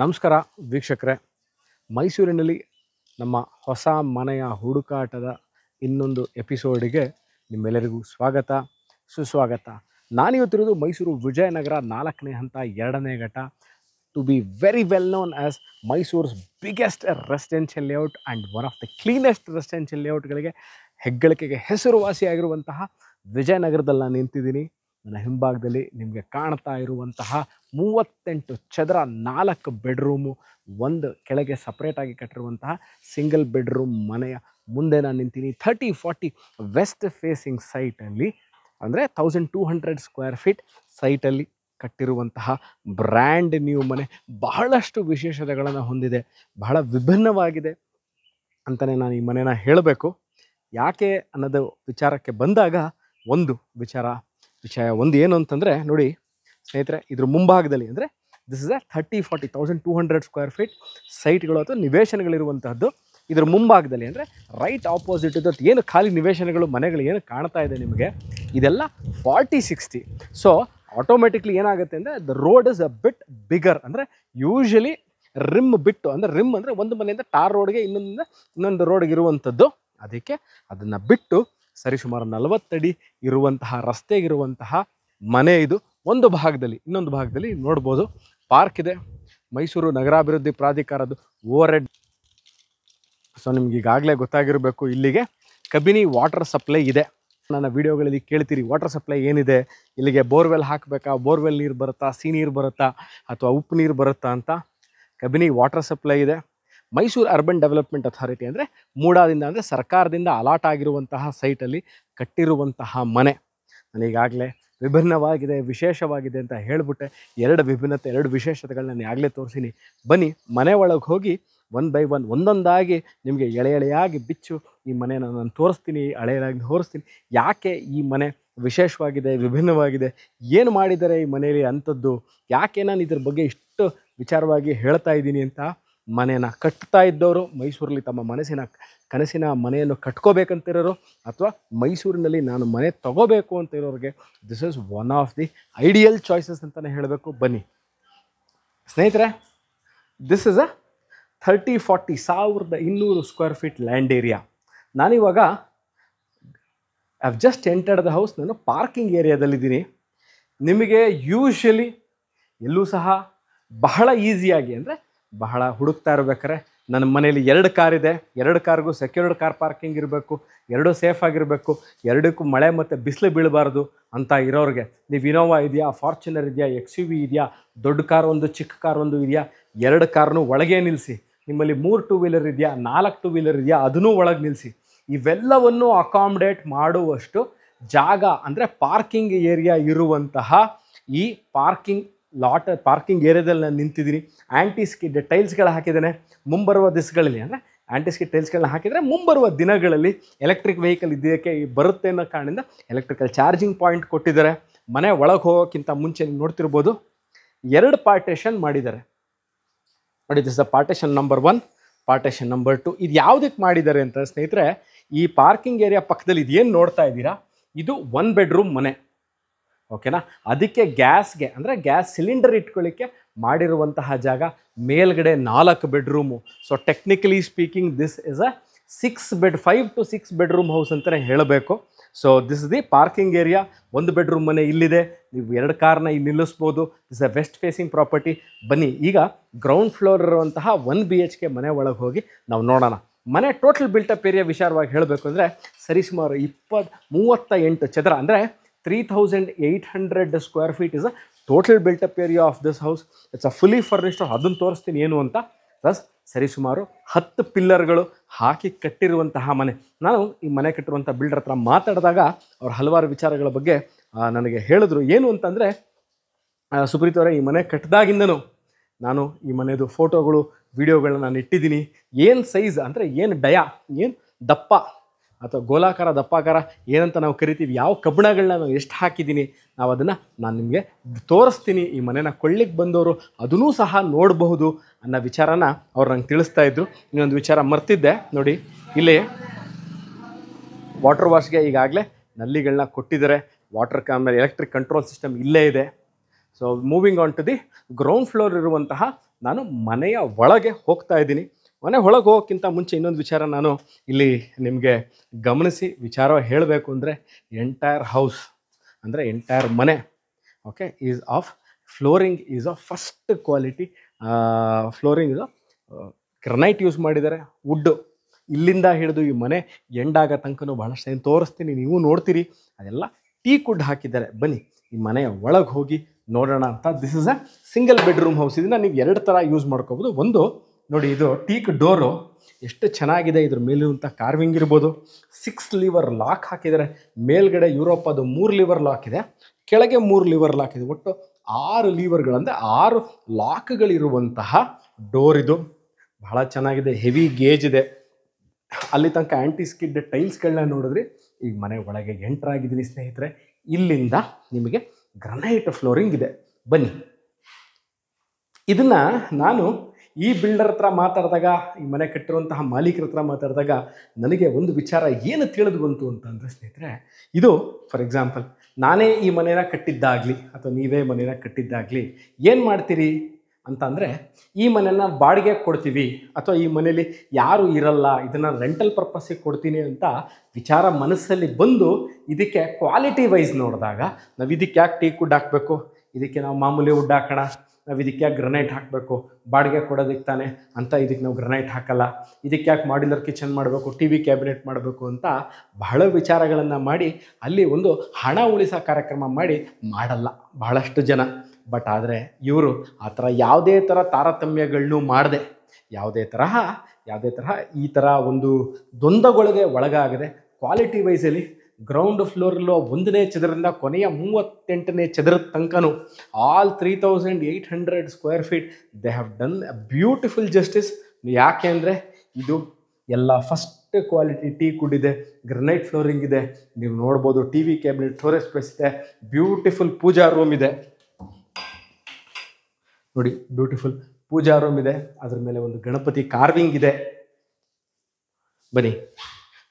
ನಮಸ್ಕಾರ ವೀಕ್ಷಕರೇ. ಮೈಸೂರಿನಲ್ಲಿ ನಮ್ಮ ಹೊಸ ಮನೆಯ ಹುಡುಕಾಟದ ಇನ್ನೊಂದು ಎಪಿಸೋಡಿಗೆ ನಿಮ್ಮೆಲ್ಲರಿಗೂ ಸ್ವಾಗತ ಸುಸ್ವಾಗತ. ನಾನಿವತ್ತಿರೋದು ಮೈಸೂರು ವಿಜಯನಗರ 4ನೇ ಹಂತ 2ನೇ ಘಟ್ಟ, to be very well known as Mysore's biggest residential layout and one of the cleanest residential ಲೇಔಟ್ಗಳಿಗೆ ಹೆಗ್ಗಳಿಕೆಗೆ ಹೆಸರುವಾಸಿಯಾಗಿರುವಂತಹ ವಿಜಯನಗರದಲ್ಲಿ ನಾನು ನಿಂತಿದ್ದೀನಿ. ನನ್ನ ಹಿಂಭಾಗದಲ್ಲಿ ನಿಮಗೆ ಕಾಣ್ತಾ ಇರುವಂತಹ 38 ಚದರ 4 ಬೆಡ್ರೂಮು, ಒಂದು ಕೆಳಗೆ ಸಪ್ರೇಟಾಗಿ ಕಟ್ಟಿರುವಂತಹ ಸಿಂಗಲ್ ಬೆಡ್ರೂಮ್ ಮನೆಯ ಮುಂದೆ ನಾನು ನಿಂತೀನಿ. 30-40 ವೆಸ್ಟ್ ಫೇಸಿಂಗ್ ಸೈಟಲ್ಲಿ, ಅಂದರೆ 1200 ಸ್ಕ್ವೇರ್ ಫೀಟ್ ಸೈಟಲ್ಲಿ ಕಟ್ಟಿರುವಂತಹ ಬ್ರ್ಯಾಂಡ್ ನ್ಯೂ ಮನೆ. ಬಹಳಷ್ಟು ವಿಶೇಷತೆಗಳನ್ನು ಹೊಂದಿದೆ, ಬಹಳ ವಿಭಿನ್ನವಾಗಿದೆ ಅಂತಲೇ ನಾನು ಈ ಮನೆನ ಹೇಳಬೇಕು. ಯಾಕೆ ಅನ್ನೋದು ವಿಚಾರಕ್ಕೆ ಬಂದಾಗ ಒಂದು ವಿಷಯ ಒಂದು ಏನು ಅಂತಂದರೆ, ನೋಡಿ ಸ್ನೇಹಿತರೆ, ಇದ್ರ ಮುಂಭಾಗದಲ್ಲಿ ಅಂದರೆ ದಿಸ್ ಇಸ್ 30-40 1200 ಸ್ಕ್ವೇರ್ ಫೀಟ್ ಸೈಟ್ಗಳು ಅಥವಾ ನಿವೇಶನಗಳಿರುವಂತಹದ್ದು. ಇದ್ರ ಮುಂಭಾಗದಲ್ಲಿ ಅಂದರೆ ರೈಟ್ ಆಪೋಸಿಟ್ ಇದ್ದದ್ದು ಏನು ಖಾಲಿ ನಿವೇಶನಗಳು ಮನೆಗಳು ಏನು ಕಾಣ್ತಾ ಇದೆ ನಿಮಗೆ, ಇದೆಲ್ಲ 40-60. ಸೊ ಆಟೋಮೆಟಿಕ್ಲಿ ಏನಾಗುತ್ತೆ ಅಂದರೆ the road is a bit bigger. ಅಂದರೆ ಯೂಶಲಿ ರಿಮ್ ಬಿಟ್ಟು, ಅಂದರೆ ರಿಮ್ ಅಂದರೆ ಒಂದು ಮನೆಯಿಂದ ಟಾರ್ ರೋಡ್ಗೆ ಇನ್ನೊಂದು ರೋಡ್ಗೆ ಇರುವಂಥದ್ದು, ಅದಕ್ಕೆ ಅದನ್ನು ಬಿಟ್ಟು ಸರಿಸುಮಾರು 40 ಅಡಿ ಇರುವಂತಹ ರಸ್ತೆಗಿರುವಂತಹ ಮನೆ ಇದು. ಒಂದು ಭಾಗದಲ್ಲಿ, ಇನ್ನೊಂದು ಭಾಗದಲ್ಲಿ ನೋಡ್ಬೋದು ಪಾರ್ಕ್ ಇದೆ, ಮೈಸೂರು ನಗರಾಭಿವೃದ್ಧಿ ಪ್ರಾಧಿಕಾರದ್ದು ಓವರ್ ಹೆಡ್. ಸೊ ನಿಮ್ಗೆ ಈಗಾಗಲೇ ಗೊತ್ತಾಗಿರಬೇಕು, ಇಲ್ಲಿಗೆ ಕಬಿನಿ ವಾಟರ್ ಸಪ್ಲೈ ಇದೆ. ನನ್ನ ವೀಡಿಯೋಗಳಲ್ಲಿ ಕೇಳ್ತೀರಿ ವಾಟರ್ ಸಪ್ಲೈ ಏನಿದೆ, ಇಲ್ಲಿಗೆ ಬೋರ್ವೆಲ್ ಹಾಕಬೇಕಾ, ಬೋರ್ವೆಲ್ ನೀರು ಬರುತ್ತಾ, ಸಿ ನೀರು ಬರುತ್ತಾ ಅಥವಾ ಉಪ್ಪು ನೀರು ಬರುತ್ತಾ ಅಂತ. ಕಬಿನಿ ವಾಟರ್ ಸಪ್ಲೈ ಇದೆ. ಮೈಸೂರು ಅರ್ಬನ್ ಡೆವಲಪ್ಮೆಂಟ್ ಅಥಾರಿಟಿ ಅಂದರೆ ಮೂಡಾದಿಂದ, ಅಂದರೆ ಸರ್ಕಾರದಿಂದ ಅಲಾಟ್ ಆಗಿರುವಂತಹ ಸೈಟಲ್ಲಿ ಕಟ್ಟಿರುವಂತಹ ಮನೆ. ನನಗಾಗಲೇ ವಿಭಿನ್ನವಾಗಿದೆ, ವಿಶೇಷವಾಗಿದೆ ಅಂತ ಹೇಳಿಬಿಟ್ಟೆ. 2 ವಿಭಿನ್ನತೆ, 2 ವಿಶೇಷತೆಗಳನ್ನ ನಾನು ಆಗಲೇ ತೋರಿಸಿನಿ. ಬನ್ನಿ ಮನೆ ಒಳಗೆ ಹೋಗಿ ಒನ್ ಬೈ ಒನ್ ಒಂದೊಂದಾಗಿ ನಿಮಗೆ ಎಳೆಯಾಗಿ ಬಿಚ್ಚು ಈ ಮನೆನ ನಾನು ತೋರಿಸ್ತೀನಿ, ಎಳೆಯಾಗಿ ತೋರಿಸ್ತೀನಿ. ಯಾಕೆ ಈ ಮನೆ ವಿಶೇಷವಾಗಿದೆ, ವಿಭಿನ್ನವಾಗಿದೆ, ಏನು ಮಾಡಿದ್ದಾರೆ ಈ ಮನೆಯಲ್ಲಿ ಅಂಥದ್ದು, ಯಾಕೆ ನಾನು ಇದ್ರ ಬಗ್ಗೆ ಇಷ್ಟು ವಿಚಾರವಾಗಿ ಹೇಳ್ತಾ ಇದ್ದೀನಿ ಅಂತ. ಮನೆಯನ್ನು ಕಟ್ತಾ ಇದ್ದವರು, ಮೈಸೂರಲ್ಲಿ ತಮ್ಮ ಕನಸಿನ ಮನೆಯನ್ನು ಕಟ್ಕೋಬೇಕಂತಿರೋರು, ಅಥವಾ ಮೈಸೂರಿನಲ್ಲಿ ನಾನು ಮನೆ ತಗೋಬೇಕು ಅಂತ ಇರೋರಿಗೆ this is one of the ideal choices ಅಂತಲೇ ಹೇಳಬೇಕು. ಬನ್ನಿ ಸ್ನೇಹಿತರೆ, this is a 30-40 1200 square feet land area. ನಾನಿವಾಗ I have just entered the house. ನಾನು ಪಾರ್ಕಿಂಗ್ ಏರಿಯಾದಲ್ಲಿದ್ದೀನಿ. ನಿಮಗೆ ಯೂಶಲಿ ಎಲ್ಲೂ ಸಹ ಬಹಳ ಈಸಿಯಾಗಿ, ಅಂದರೆ ಬಹಳ ಹುಡುಕ್ತಾ ಇರ್ಬೇಕಾರೆ, ನನ್ನ ಮನೇಲಿ 2 ಕಾರ್ ಇದೆ, 2 ಕಾರ್ಗೂ ಸೆಕ್ಯೂರ್ಡ್ ಕಾರ್ ಪಾರ್ಕಿಂಗ್ ಇರಬೇಕು, 2 ಸೇಫ್ ಆಗಿರಬೇಕು, 2ಕ್ಕೂ ಮಳೆ ಮತ್ತು ಬಿಸಿಲು ಬೀಳಬಾರ್ದು ಅಂತ ಇರೋರಿಗೆ, ನೀವು ಇನೋವಾ ಇದೆಯಾ, ಫಾರ್ಚುನರ್ ಇದೆಯಾ, XUV ಇದೆಯಾ, ದೊಡ್ಡ ಕಾರ್ ಒಂದು ಚಿಕ್ಕ ಕಾರ್ ಒಂದು ಇದೆಯಾ, 2 ಕಾರ್ನೂ ಒಳಗೆ ನಿಲ್ಲಿಸಿ. ನಿಮ್ಮಲ್ಲಿ 3 ಟೂ ವೀಲರ್ ಇದೆಯಾ, 4 ಟೂ ವೀಲರ್ ಇದೆಯಾ, ಅದನ್ನೂ ಒಳಗೆ ನಿಲ್ಲಿಸಿ. ಇವೆಲ್ಲವನ್ನು ಅಕಾಮಡೇಟ್ ಮಾಡುವಷ್ಟು ಜಾಗ, ಅಂದರೆ ಪಾರ್ಕಿಂಗ್ ಏರಿಯಾ ಇರುವಂತಹ ಈ ಪಾರ್ಕಿಂಗ್ ಏರಿಯಾದಲ್ಲಿ ನಾನು ನಿಂತಿದ್ದೀನಿ. ಆ್ಯಂಟಿಸ್ಕಿಡ್ ಟೈಲ್ಸ್ಗಳು ಹಾಕಿದ್ದೇನೆ. ಮುಂಬರುವ ದಿವಸಗಳಲ್ಲಿ, ಅಂದರೆ ಆ್ಯಂಟಿಸ್ಕಿಡ್ ಟೈಲ್ಸ್ಗಳನ್ನ ಹಾಕಿದರೆ ಮುಂಬರುವ ದಿನಗಳಲ್ಲಿ ಎಲೆಕ್ಟ್ರಿಕ್ ವೆಹಿಕಲ್ ಇದಕ್ಕೆ ಬರುತ್ತೆ ಅನ್ನೋ ಕಾರಣದಿಂದ ಎಲೆಕ್ಟ್ರಿಕಲ್ ಚಾರ್ಜಿಂಗ್ ಪಾಯಿಂಟ್ ಕೊಟ್ಟಿದ್ದಾರೆ. ಮನೆ ಒಳಗೆ ಹೋಗೋಕ್ಕಿಂತ ಮುಂಚೆ ನೀವು ನೋಡ್ತಿರ್ಬೋದು 2 ಪಾರ್ಟೇಷನ್ ಮಾಡಿದ್ದಾರೆ. ನೋಡಿ, this the partition number 1, partition number 2. ಇದು ಯಾವುದಕ್ಕೆ ಮಾಡಿದ್ದಾರೆ ಅಂತ ಸ್ನೇಹಿತರೆ, ಈ ಪಾರ್ಕಿಂಗ್ ಏರಿಯಾ ಪಕ್ಕದಲ್ಲಿ ಇದೇನು ನೋಡ್ತಾ ಇದ್ದೀರಾ, ಇದು 1 ಬೆಡ್ರೂಮ್ ಮನೆ, ಓಕೆನಾ. ಅದಕ್ಕೆ ಗ್ಯಾಸ್ಗೆ, ಅಂದರೆ ಗ್ಯಾಸ್ ಸಿಲಿಂಡರ್ ಇಟ್ಕೊಳ್ಳಿಕ್ಕೆ ಮಾಡಿರುವಂತಹ ಜಾಗ. ಮೇಲ್ಗಡೆ 4 bedroom. So technically speaking this is a 5 to 6 bedroom house ಅಂತಲೇ ಹೇಳಬೇಕು. So this is the parking area. 1 bedroom ಮನೆ ಇಲ್ಲಿದೆ, ನೀವು 2 ಕಾರ್ನ ಇಲ್ಲಿ ನಿಲ್ಲಿಸ್ಬೋದು. This a west facing property. ಬನ್ನಿ ಈಗ ಗ್ರೌಂಡ್ ಫ್ಲೋರ್ ಇರುವಂತಹ 1 BHK ಮನೆ ಒಳಗೆ ಹೋಗಿ ನಾವು ನೋಡೋಣ. ಮನೆ ಟೋಟಲ್ ಬಿಲ್ಟಪ್ ಏರಿಯಾ ವಿಚಾರವಾಗಿ ಹೇಳಬೇಕು ಅಂದರೆ ಸರಿಸುಮಾರು 38 ಚದರ, ಅಂದರೆ 3800 square feet is a total built-up area of this house. It's a fully furnished. ಅದನ್ನು ತೋರಿಸ್ತೀನಿ ಏನು ಅಂತ. ಪ್ಲಸ್ ಸರಿಸುಮಾರು 10 ಪಿಲ್ಲರ್ಗಳು ಹಾಕಿ ಕಟ್ಟಿರುವಂತಹ ಮನೆ. ನಾನು ಈ ಮನೆ ಕಟ್ಟಿರುವಂಥ ಬಿಲ್ಡರ್ ಹತ್ರ ಮಾತಾಡಿದಾಗ ಅವ್ರು ಹಲವಾರು ವಿಚಾರಗಳ ಬಗ್ಗೆ ನನಗೆ ಹೇಳಿದ್ರು. ಏನು ಅಂತಂದರೆ, ಸುಪ್ರೀತ್ ಅವರೇ, ಈ ಮನೆ ಕಟ್ಟಿದಾಗಿಂದನೂ ನಾನು ಈ ಮನೆಯದು ಫೋಟೋಗಳು ವಿಡಿಯೋಗಳನ್ನ ನಾನು ಇಟ್ಟಿದ್ದೀನಿ. ಏನು ಸೈಜ್, ಅಂದರೆ ಏನು ಏನು ದಪ್ಪ ಅಥವಾ ಗೋಲಾಕಾರ ದಪ್ಪಾಕಾರ ಏನಂತ ನಾವು ಕರಿತೀವಿ, ಯಾವ ಕಬ್ಬಣಗಳನ್ನ ನಾವು ಎಷ್ಟು ಹಾಕಿದ್ದೀನಿ, ನಾನು ನಿಮಗೆ ತೋರಿಸ್ತೀನಿ. ಈ ಮನೆನ ಕೊಳ್ಳಿಕ್ಕೆ ಬಂದವರು ಅದನ್ನೂ ಸಹ ನೋಡಬಹುದು ಅನ್ನೋ ವಿಚಾರನ ಅವ್ರು ನಂಗೆ ತಿಳಿಸ್ತಾ ಇದ್ರು. ಇನ್ನೊಂದು ವಿಚಾರ ಮರ್ತಿದ್ದೆ, ನೋಡಿ ಇಲ್ಲಿ ವಾಟರ್ ವಾಶ್ಗೆ ಈಗಾಗಲೇ ನಲ್ಲಿಗಳನ್ನ ಕೊಟ್ಟಿದ್ದಾರೆ. ವಾಟರ್ ಎಲೆಕ್ಟ್ರಿಕ್ ಕಂಟ್ರೋಲ್ ಸಿಸ್ಟಮ್ ಇಲ್ಲೇ ಇದೆ. So moving on to the ground floor ಇರುವಂತಹ ನಾನು ಮನೆಯ ಒಳಗೆ ಹೋಗ್ತಾ ಇದ್ದೀನಿ. ಮನೆ ಒಳಗೆ ಹೋಗೋಕ್ಕಿಂತ ಮುಂಚೆ ಇನ್ನೊಂದು ವಿಚಾರ ನಾನು ಇಲ್ಲಿ ನಿಮಗೆ ಗಮನಿಸಿ ವಿಚಾರ ಹೇಳಬೇಕು ಅಂದರೆ, ಎಂಟೈರ್ ಹೌಸ್ ಅಂದರೆ ಎಂಟೈರ್ ಮನೆ okay is of flooring is of first quality. Flooring ಇದು ಗ್ರನೈಟ್ ಯೂಸ್ ಮಾಡಿದ್ದಾರೆ, ವುಡ್ಡು ಇಲ್ಲಿಂದ ಹಿಡಿದು ಈ ಮನೆ ಎಂಡಾಗ ತನಕನೂ ಭಾಳಷ್ಟು ಏನು ತೋರಿಸ್ತೀನಿ, ನೀವು ನೋಡ್ತೀರಿ. ಅದೆಲ್ಲ ಟೀಕ್ ವುಡ್ ಹಾಕಿದ್ದಾರೆ. ಬನ್ನಿ ಈ ಮನೆಯ ಒಳಗೆ ಹೋಗಿ ನೋಡೋಣ ಅಂತ. This is a single bedroom house. ಇದನ್ನು ನೀವು ಎರಡು ಥರ ಯೂಸ್ ಮಾಡ್ಕೋಬೋದು. ಒಂದು ನೋಡಿ, ಇದು ಟೀಕ್ ಡೋರು ಎಷ್ಟು ಚೆನ್ನಾಗಿದೆ. ಇದ್ರ ಮೇಲಿರುವಂಥ ಕಾರ್ವಿಂಗ್ ಇರ್ಬೋದು. 6 ಲಿವರ್ ಲಾಕ್ ಹಾಕಿದ್ದಾರೆ. ಮೇಲ್ಗಡೆ ಯುರೋಪ್ ಅದು 3 ಲಿವರ್ ಲಾಕ್ ಇದೆ, ಕೆಳಗೆ 3 ಲಿವರ್ ಲಾಕ್ ಇದೆ. ಒಟ್ಟು 6 ಲೀವರ್ಗಳಂದರೆ 6 ಲಾಕ್ಗಳಿರುವಂತಹ ಡೋರ್ ಇದು. ಬಹಳ ಚೆನ್ನಾಗಿದೆ, ಹೆವಿ ಗೇಜ್ ಇದೆ. ಅಲ್ಲಿ ತನಕ ಆ್ಯಂಟಿ ಸ್ಕಿಡ್ ಟೈಲ್ಸ್ಗಳನ್ನ ನೋಡಿದ್ರಿ. ಈಗ ಮನೆ ಒಳಗೆ ಎಂಟರ್ ಆಗಿದ್ದೀನಿ ಸ್ನೇಹಿತರೆ. ಇಲ್ಲಿಂದ ನಿಮಗೆ ಗ್ರನೈಟ್ ಫ್ಲೋರಿಂಗ್ ಇದೆ. ಬನ್ನಿ, ಇದನ್ನು ನಾನು ಈ ಬಿಲ್ಡರ್ ಹತ್ರ ಮಾತಾಡಿದಾಗ, ಈ ಮನೆ ಕಟ್ಟಿರುವಂತಹ ಮಾಲೀಕರ ಹತ್ರ ಮಾತಾಡಿದಾಗ ನನಗೆ ಒಂದು ವಿಚಾರ ಏನು ತಿಳಿದು ಬಂತು ಅಂತಂದರೆ ಸ್ನೇಹಿತರೆ, ಇದು ಫಾರ್ ಎಕ್ಸಾಂಪಲ್ ನಾನೇ ಈ ಮನೇನ ಕಟ್ಟಿದ್ದಾಗಲಿ ಅಥವಾ ನೀವೇ ಮನೇನ ಕಟ್ಟಿದ್ದಾಗಲಿ ಏನು ಮಾಡ್ತೀರಿ ಅಂತಂದರೆ, ಈ ಮನೆಯನ್ನು ಬಾಡಿಗೆ ಕೊಡ್ತೀವಿ ಅಥವಾ ಈ ಮನೇಲಿ ಯಾರೂ ಇರಲ್ಲ, ಇದನ್ನು ರೆಂಟಲ್ ಪರ್ಪಸ್ಸಿಗೆ ಕೊಡ್ತೀನಿ ಅಂತ ವಿಚಾರ ಮನಸ್ಸಲ್ಲಿ ಬಂದು ಇದಕ್ಕೆ ಕ್ವಾಲಿಟಿ ವೈಸ್ ನೋಡಿದಾಗ, ನಾವು ಇದಕ್ಕೆ ಯಾಕೆ ಟೀಕ್ ವುಡ್ ಹಾಕಬೇಕು, ಇದಕ್ಕೆ ನಾವು ಮಾಮೂಲಿ ವುಡ್ ಹಾಕೋಣ, ನಾವು ಇದಕ್ಕೆ ಯಾಕೆ ಗ್ರನೈಟ್ ಹಾಕಬೇಕು, ಬಾಡಿಗೆ ಕೊಡೋದಕ್ಕೆ ತಾನೆ ಅಂತ ಇದಕ್ಕೆ ನಾವು ಗ್ರನೈಟ್ ಹಾಕಲ್ಲ, ಇದಕ್ಕೆ ಯಾಕೆ ಮಾಡ್ಯುಲರ್ ಕಿಚನ್ ಮಾಡಬೇಕು, ಟಿ ವಿ ಕ್ಯಾಬಿನೆಟ್ ಮಾಡಬೇಕು ಅಂತ ಬಹಳ ವಿಚಾರಗಳನ್ನು ಮಾಡಿ ಅಲ್ಲಿ ಒಂದು ಹಣ ಉಳಿಸೋ ಕಾರ್ಯಕ್ರಮ ಮಾಡಲ್ಲ ಬಹಳಷ್ಟು ಜನ. ಬಟ್ ಆದರೆ ಇವರು ಆ ಥರ ಯಾವುದೇ ಥರ ತಾರತಮ್ಯಗಳನ್ನೂ ಮಾಡದೆ, ಯಾವುದೇ ತರಹ ಈ ಥರ ಒಂದು ದ್ವಂದ್ವಗಳಿಗೆ ಒಳಗಾಗದೆ ಕ್ವಾಲಿಟಿ ವೈಸಲ್ಲಿ ಗ್ರೌಂಡ್ ಫ್ಲೋರಲ್ಲೋ 1ನೇ ಚದರಿಂದ ಕೊನೆಯ 38ನೇ ಚದರದ ತನಕನೂ all 3800 square feet they have done a beautiful justice. ಯಾಕೆ ಅಂದರೆ ಇದು ಎಲ್ಲ ಫಸ್ಟ್ ಕ್ವಾಲಿಟಿ ಟೀಕ್ ವುಡ್ ಇದೆ, ಗ್ರನೈಟ್ ಫ್ಲೋರಿಂಗ್ ಇದೆ. ನೀವು ನೋಡ್ಬೋದು, T V cabinet, storage space ಇದೆ, ಬ್ಯೂಟಿಫುಲ್ ಪೂಜಾ ರೂಮ್ ಇದೆ. ನೋಡಿ, ಬ್ಯೂಟಿಫುಲ್ ಪೂಜಾ ರೂಮ್ ಇದೆ. ಅದ್ರ ಮೇಲೆ ಒಂದು ಗಣಪತಿ ಕಾರ್ವಿಂಗ್ ಇದೆ. ಬನ್ನಿ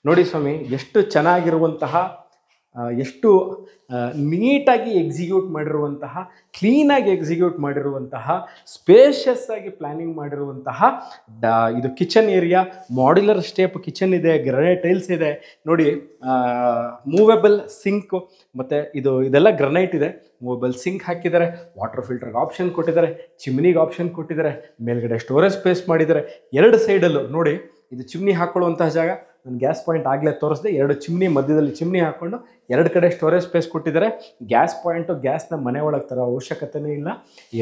ನೋಡಿ ಸ್ವಾಮಿ, ಎಷ್ಟು ಚೆನ್ನಾಗಿರುವಂತಹ, ಎಷ್ಟು ನೀಟಾಗಿ ಎಕ್ಸಿಕ್ಯೂಟ್ ಮಾಡಿರುವಂತಹ, ಕ್ಲೀನಾಗಿ ಎಕ್ಸಿಕ್ಯೂಟ್ ಮಾಡಿರುವಂತಹ, ಸ್ಪೇಷಿಯಸ್ ಆಗಿ ಪ್ಲ್ಯಾನಿಂಗ್ ಮಾಡಿರುವಂತಹ ಇದು kitchen area. Modular step kitchen ಇದೆ, ಗ್ರನೈಟ್ ಟೈಲ್ಸ್ ಇದೆ. ನೋಡಿ, ಮೂವೇಬಲ್ ಸಿಂಕ್ ಮತ್ತು ಇದೆಲ್ಲ ಗ್ರನೈಟ್ ಇದೆ. ಮೂವೇಬಲ್ ಸಿಂಕ್ ಹಾಕಿದ್ದಾರೆ, ವಾಟರ್ ಫಿಲ್ಟರ್ಗೆ ಆಪ್ಷನ್ ಕೊಟ್ಟಿದ್ದಾರೆ, ಚಿಮ್ನಿಗೆ ಆಪ್ಷನ್ ಕೊಟ್ಟಿದ್ದಾರೆ, ಮೇಲ್ಗಡೆ ಸ್ಟೋರೇಜ್ ಸ್ಪೇಸ್ ಮಾಡಿದ್ದಾರೆ. 2 ಸೈಡಲ್ಲೂ ನೋಡಿ, ಇದು ಚಿಮ್ನಿ ಹಾಕ್ಕೊಳ್ಳುವಂತಹ ಜಾಗ. ನಾನು ಗ್ಯಾಸ್ ಪಾಯಿಂಟ್ ಆಗಲೇ ತೋರಿಸಿದೆ. 2 ಚಿಮ್ನಿ, ಮಧ್ಯದಲ್ಲಿ ಚಿಮ್ನಿ ಹಾಕ್ಕೊಂಡು 2 ಕಡೆ ಸ್ಟೋರೇಜ್ ಸ್ಪೇಸ್ ಕೊಟ್ಟಿದ್ದಾರೆ. ಗ್ಯಾಸ್ ಪಾಯಿಂಟು ಗ್ಯಾಸ್ನ ಮನೆ ಒಳಗೆ ತರೋ ಅವಶ್ಯಕತೆಯೇ ಇಲ್ಲ.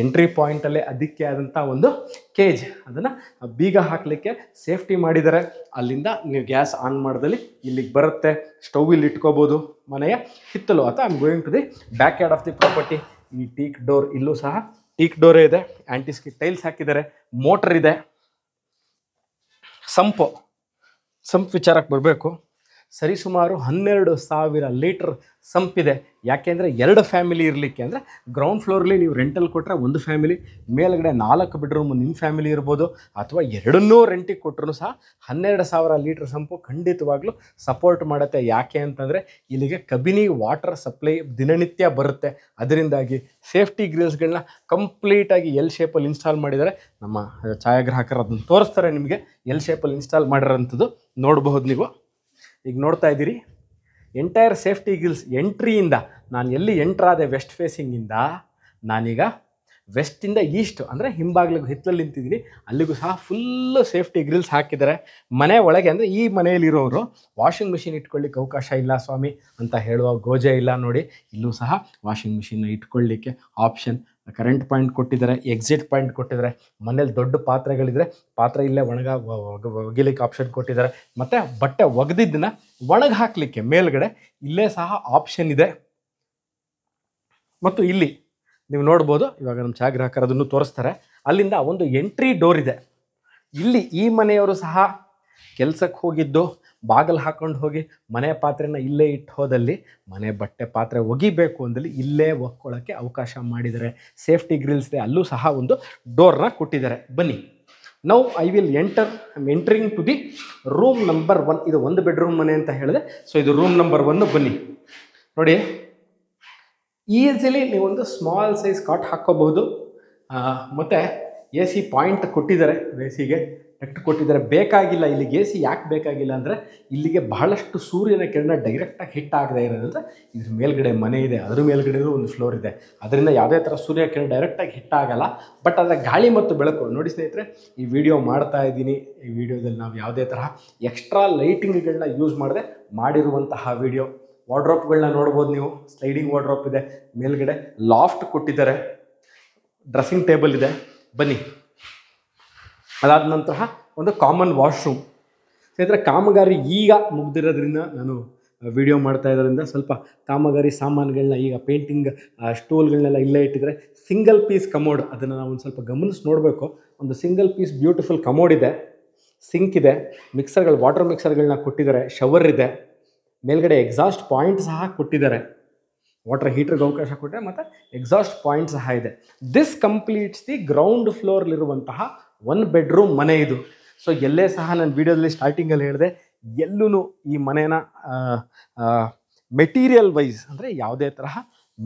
ಎಂಟ್ರಿ ಪಾಯಿಂಟಲ್ಲೇ ಅದಕ್ಕೆ ಆದಂಥ ಒಂದು ಕೇಜ್, ಅದನ್ನು ಬೀಗ ಹಾಕಲಿಕ್ಕೆ ಸೇಫ್ಟಿ ಮಾಡಿದ್ದಾರೆ. ಅಲ್ಲಿಂದ ನೀವು ಗ್ಯಾಸ್ ಆನ್ ಮಾಡಿದಲ್ಲಿ ಇಲ್ಲಿಗೆ ಬರುತ್ತೆ. ಸ್ಟವ್ ಇಲ್ಲಿ ಇಟ್ಕೋಬೋದು ಮನೆಯ ಹಿತ್ತಲು. ಅಥವಾ I am going to the back yard of the property. ಈ ಟೀಕ್ ಡೋರ್, ಇಲ್ಲೂ ಸಹ ಟೀಕ್ ಡೋರೇ ಇದೆ. ಆ್ಯಂಟಿ ಸ್ಕಿಡ್ ಟೈಲ್ಸ್ ಹಾಕಿದ್ದಾರೆ, ಮೋಟರ್ ಇದೆ. ಸಂಪ್ ವಿಚಾರಕ್ಕೆ ಬರಬೇಕು. ಸರಿಸುಮಾರು 12,000 ಲೀಟರ್ ಸಂಪಿದೆ. ಯಾಕೆಂದರೆ 2 ಫ್ಯಾಮಿಲಿ ಇರಲಿಕ್ಕೆ, ಅಂದರೆ ಗ್ರೌಂಡ್ ಫ್ಲೋರಲ್ಲಿ ನೀವು ರೆಂಟಲ್ ಕೊಟ್ಟರೆ 1 ಫ್ಯಾಮಿಲಿ, ಮೇಲ್ಗಡೆ 4 ಬೆಡ್ರೂಮ್ ನಿಮ್ಮ ಫ್ಯಾಮಿಲಿ ಇರ್ಬೋದು, ಅಥವಾ 2 ರೆಂಟಿಗೆ ಕೊಟ್ಟರು ಸಹ 12,000 ಲೀಟರ್ ಸಂಪು ಖಂಡಿತವಾಗ್ಲೂ ಸಪೋರ್ಟ್ ಮಾಡುತ್ತೆ. ಯಾಕೆ ಅಂತಂದರೆ ಇಲ್ಲಿಗೆ ಕಬಿನಿ ವಾಟರ್ ಸಪ್ಲೈ ದಿನನಿತ್ಯ ಬರುತ್ತೆ. ಅದರಿಂದಾಗಿ ಸೇಫ್ಟಿ ಗ್ರಿಲ್ಸ್ಗಳನ್ನ ಕಂಪ್ಲೀಟಾಗಿ ಎಲ್ ಶೇಪಲ್ಲಿ ಇನ್ಸ್ಟಾಲ್ ಮಾಡಿದ್ದಾರೆ. ನಮ್ಮ ಛಾಯಾಗ್ರಾಹಕರು ಅದನ್ನು ತೋರಿಸ್ತಾರೆ ನಿಮಗೆ. ಎಲ್ ಶೇಪಲ್ಲಿ ಇನ್ಸ್ಟಾಲ್ ಮಾಡಿರೋಂಥದ್ದು ನೋಡಬಹುದು. ನೀವು ಈಗ ನೋಡ್ತಾ ಇದ್ದೀರಿ, ಎಂಟೈರ್ ಸೇಫ್ಟಿ ಗ್ರಿಲ್ಸ್. ಎಂಟ್ರಿಯಿಂದ ನಾನು ಎಲ್ಲಿ ಎಂಟ್ರಾದೆ ವೆಸ್ಟ್ ಫೇಸಿಂಗಿಂದ, ನಾನೀಗ ವೆಸ್ಟಿಂದ ಈಸ್ಟ್ ಅಂದರೆ ಹಿಂಬಾಗ್ಲಿಗೆ ಹಿತ್ತಲಲ್ಲಿ ನಿಂತಿದ್ದೀನಿ. ಅಲ್ಲಿಗೂ ಸಹ ಫುಲ್ಲು ಸೇಫ್ಟಿ ಗ್ರಿಲ್ಸ್ ಹಾಕಿದ್ದಾರೆ. ಮನೆ ಒಳಗೆ ಅಂದರೆ ಈ ಮನೆಯಲ್ಲಿರೋರು ವಾಷಿಂಗ್ ಮಿಷಿನ್ ಇಟ್ಕೊಳ್ಳಿಕ್ಕೆ ಅವಕಾಶ ಇಲ್ಲ ಸ್ವಾಮಿ ಅಂತ ಹೇಳುವ ಗೋಜೆ ಇಲ್ಲ. ನೋಡಿ, ಇಲ್ಲೂ ಸಹ ವಾಷಿಂಗ್ ಮಿಷಿನ್ನ ಇಟ್ಕೊಳ್ಳಿಕ್ಕೆ ಆಪ್ಷನ್, ಕರೆಂಟ್ ಪಾಯಿಂಟ್ ಕೊಟ್ಟಿದ್ದಾರೆ, ಎಕ್ಸಿಟ್ ಪಾಯಿಂಟ್ ಕೊಟ್ಟಿದ್ದಾರೆ. ಮನೇಲಿ ದೊಡ್ಡ ಪಾತ್ರೆಗಳಿದ್ರೆ ಪಾತ್ರೆ ಇಲ್ಲೇ ಒಗಿಲಿಕ್ಕೆ ಆಪ್ಷನ್ ಕೊಟ್ಟಿದ್ದಾರೆ. ಮತ್ತು ಬಟ್ಟೆ ಒಗೆದಿದ್ದನ್ನ ಒಣಗಿ ಹಾಕಲಿಕ್ಕೆ ಮೇಲ್ಗಡೆ ಇಲ್ಲೇ ಸಹ ಆಪ್ಷನ್ ಇದೆ. ಮತ್ತು ಇಲ್ಲಿ ನೀವು ನೋಡ್ಬೋದು, ಇವಾಗ ನಮ್ಮ ಛಾಯಾಗ್ರಾಹಕರು ಅದನ್ನು ತೋರಿಸ್ತಾರೆ. ಅಲ್ಲಿಂದ ಒಂದು ಎಂಟ್ರಿ ಡೋರ್ ಇದೆ. ಇಲ್ಲಿ ಈ ಮನೆಯವರು ಸಹ ಕೆಲಸಕ್ಕೆ ಹೋಗಿದ್ದು ಬಾಗಿಲು ಹಾಕ್ಕೊಂಡು ಹೋಗಿ ಮನೆ ಪಾತ್ರೆನ ಇಲ್ಲೇ ಇಟ್ಟು ಹೋದಲ್ಲಿ, ಮನೆ ಬಟ್ಟೆ ಪಾತ್ರೆ ಒಗಿಬೇಕು ಅಂದಲ್ಲಿ ಇಲ್ಲೇ ಒಕ್ಕೊಳ್ಳೋಕ್ಕೆ ಅವಕಾಶ ಮಾಡಿದ್ದಾರೆ. ಸೇಫ್ಟಿ ಗ್ರಿಲ್ಸ್ ಇದೆ, ಅಲ್ಲೂ ಸಹ ಒಂದು ಡೋರ್ನ ಕೊಟ್ಟಿದ್ದಾರೆ. ಬನ್ನಿ, now I will entering to the room number 1. ಇದು 1 ಬೆಡ್ರೂಮ್ ಮನೆ ಅಂತ ಹೇಳಿದೆ. ಸೊ ಇದು ರೂಮ್ ನಂಬರ್ 1. ಬನ್ನಿ ನೋಡಿ, ಈಸಿಲಿ ನೀವೊಂದು ಸ್ಮಾಲ್ ಸೈಜ್ ಕಾಟ್ ಹಾಕ್ಕೋಬಹುದು. ಮತ್ತು ಎ ಸಿ ಪಾಯಿಂಟ್ ಕೊಟ್ಟಿದ್ದಾರೆ, ಎ ಸಿಗೆ ನೆಟ್ ಕೊಟ್ಟಿದ್ದಾರೆ. ಬೇಕಾಗಿಲ್ಲ ಇಲ್ಲಿಗೆ ಎ ಸಿ. ಯಾಕೆ ಬೇಕಾಗಿಲ್ಲ ಅಂದರೆ ಇಲ್ಲಿಗೆ ಬಹಳಷ್ಟು ಸೂರ್ಯನ ಕಿರಣ ಡೈರೆಕ್ಟಾಗಿ ಹಿಟ್ ಆಗದೆ ಇರೋದ್ರಿಂದ ಇದ್ರ ಮೇಲ್ಗಡೆ ಮನೆ ಇದೆ, ಅದ್ರ ಮೇಲ್ಗಡೆ ಒಂದು ಫ್ಲೋರ್ ಇದೆ, ಅದರಿಂದ ಯಾವುದೇ ಥರ ಸೂರ್ಯ ಕಿರಣ ಡೈರೆಕ್ಟಾಗಿ ಹಿಟ್ ಆಗಲ್ಲ. ಬಟ್ ಅದರ ಗಾಳಿ ಮತ್ತು ಬೆಳಕು ನೋಡಿ ಸ್ನೇಹಿತರೆ, ಈ ವಿಡಿಯೋ ಮಾಡ್ತಾ ಇದ್ದೀನಿ. ಈ ವಿಡಿಯೋದಲ್ಲಿ ನಾವು ಯಾವುದೇ ತರಹ ಎಕ್ಸ್ಟ್ರಾ ಲೈಟಿಂಗ್ಗಳನ್ನ ಯೂಸ್ ಮಾಡದೆ ಮಾಡಿರುವಂತಹ ವಿಡಿಯೋ. ವಾರ್ಡ್ರೋಪ್ಗಳನ್ನ ನೋಡ್ಬೋದು ನೀವು. ಸ್ಲೈಡಿಂಗ್ ವಾರ್ಡ್ರೋಪ್ ಇದೆ, ಮೇಲ್ಗಡೆ ಲಾಫ್ಟ್ ಕೊಟ್ಟಿದ್ದಾರೆ, ಡ್ರೆಸ್ಸಿಂಗ್ ಟೇಬಲ್ ಇದೆ. ಬನ್ನಿ, ಅದಾದ ನಂತರ ಒಂದು ಕಾಮನ್ ವಾಶ್ರೂಮ್. ಸ್ನೇಹಿತರೆ, ಕಾಮಗಾರಿ ಈಗ ಮುಗ್ದಿರೋದ್ರಿಂದ ನಾನು ವಿಡಿಯೋ ಮಾಡ್ತಾ ಇರೋದ್ರಿಂದ ಸ್ವಲ್ಪ ಕಾಮಗಾರಿ ಸಾಮಾನುಗಳನ್ನ ಈಗ ಪೇಂಟಿಂಗ್ ಸ್ಟೂಲ್ಗಳನ್ನೆಲ್ಲ ಇಲ್ಲೇ ಇಟ್ಟಿದ್ದಾರೆ. ಸಿಂಗಲ್ ಪೀಸ್ ಕಮೋಡ್, ಅದನ್ನು ನಾವು ಒಂದು ಸ್ವಲ್ಪ ಗಮನಿಸಿ ನೋಡಬೇಕು. ಒಂದು ಸಿಂಗಲ್ ಪೀಸ್ ಬ್ಯೂಟಿಫುಲ್ ಕಮೋಡ್ ಇದೆ, ಸಿಂಕ್ ಇದೆ, ಮಿಕ್ಸರ್ಗಳು, ವಾಟರ್ ಮಿಕ್ಸರ್ಗಳನ್ನ ಕೊಟ್ಟಿದ್ದಾರೆ, ಶವರ್ ಇದೆ, ಮೇಲ್ಗಡೆ ಎಕ್ಸಾಸ್ಟ್ ಪಾಯಿಂಟ್ ಸಹ ಕೊಟ್ಟಿದ್ದಾರೆ. ವಾಟರ್ ಹೀಟ್ರಿಗೆ ಅವಕಾಶ ಕೊಟ್ಟರೆ ಮತ್ತು ಎಕ್ಸಾಸ್ಟ್ ಪಾಯಿಂಟ್ ಸಹ ಇದೆ. ದಿಸ್ ಕಂಪ್ಲೀಟ್ಸ್ ದಿ ಗ್ರೌಂಡ್ ಫ್ಲೋರ್ಲಿರುವಂತಹ 1 ಬೆಡ್ರೂಮ್ ಮನೆ ಇದು. ಸೊ ಎಲ್ಲೇ ಸಹ ನಾನು ವಿಡಿಯೋದಲ್ಲಿ ಸ್ಟಾರ್ಟಿಂಗಲ್ಲಿ ಹೇಳಿದೆ, ಎಲ್ಲೂ ಈ ಮನೇನ ಮೆಟೀರಿಯಲ್ ವೈಸ್ ಅಂದರೆ ಯಾವುದೇ ತರಹ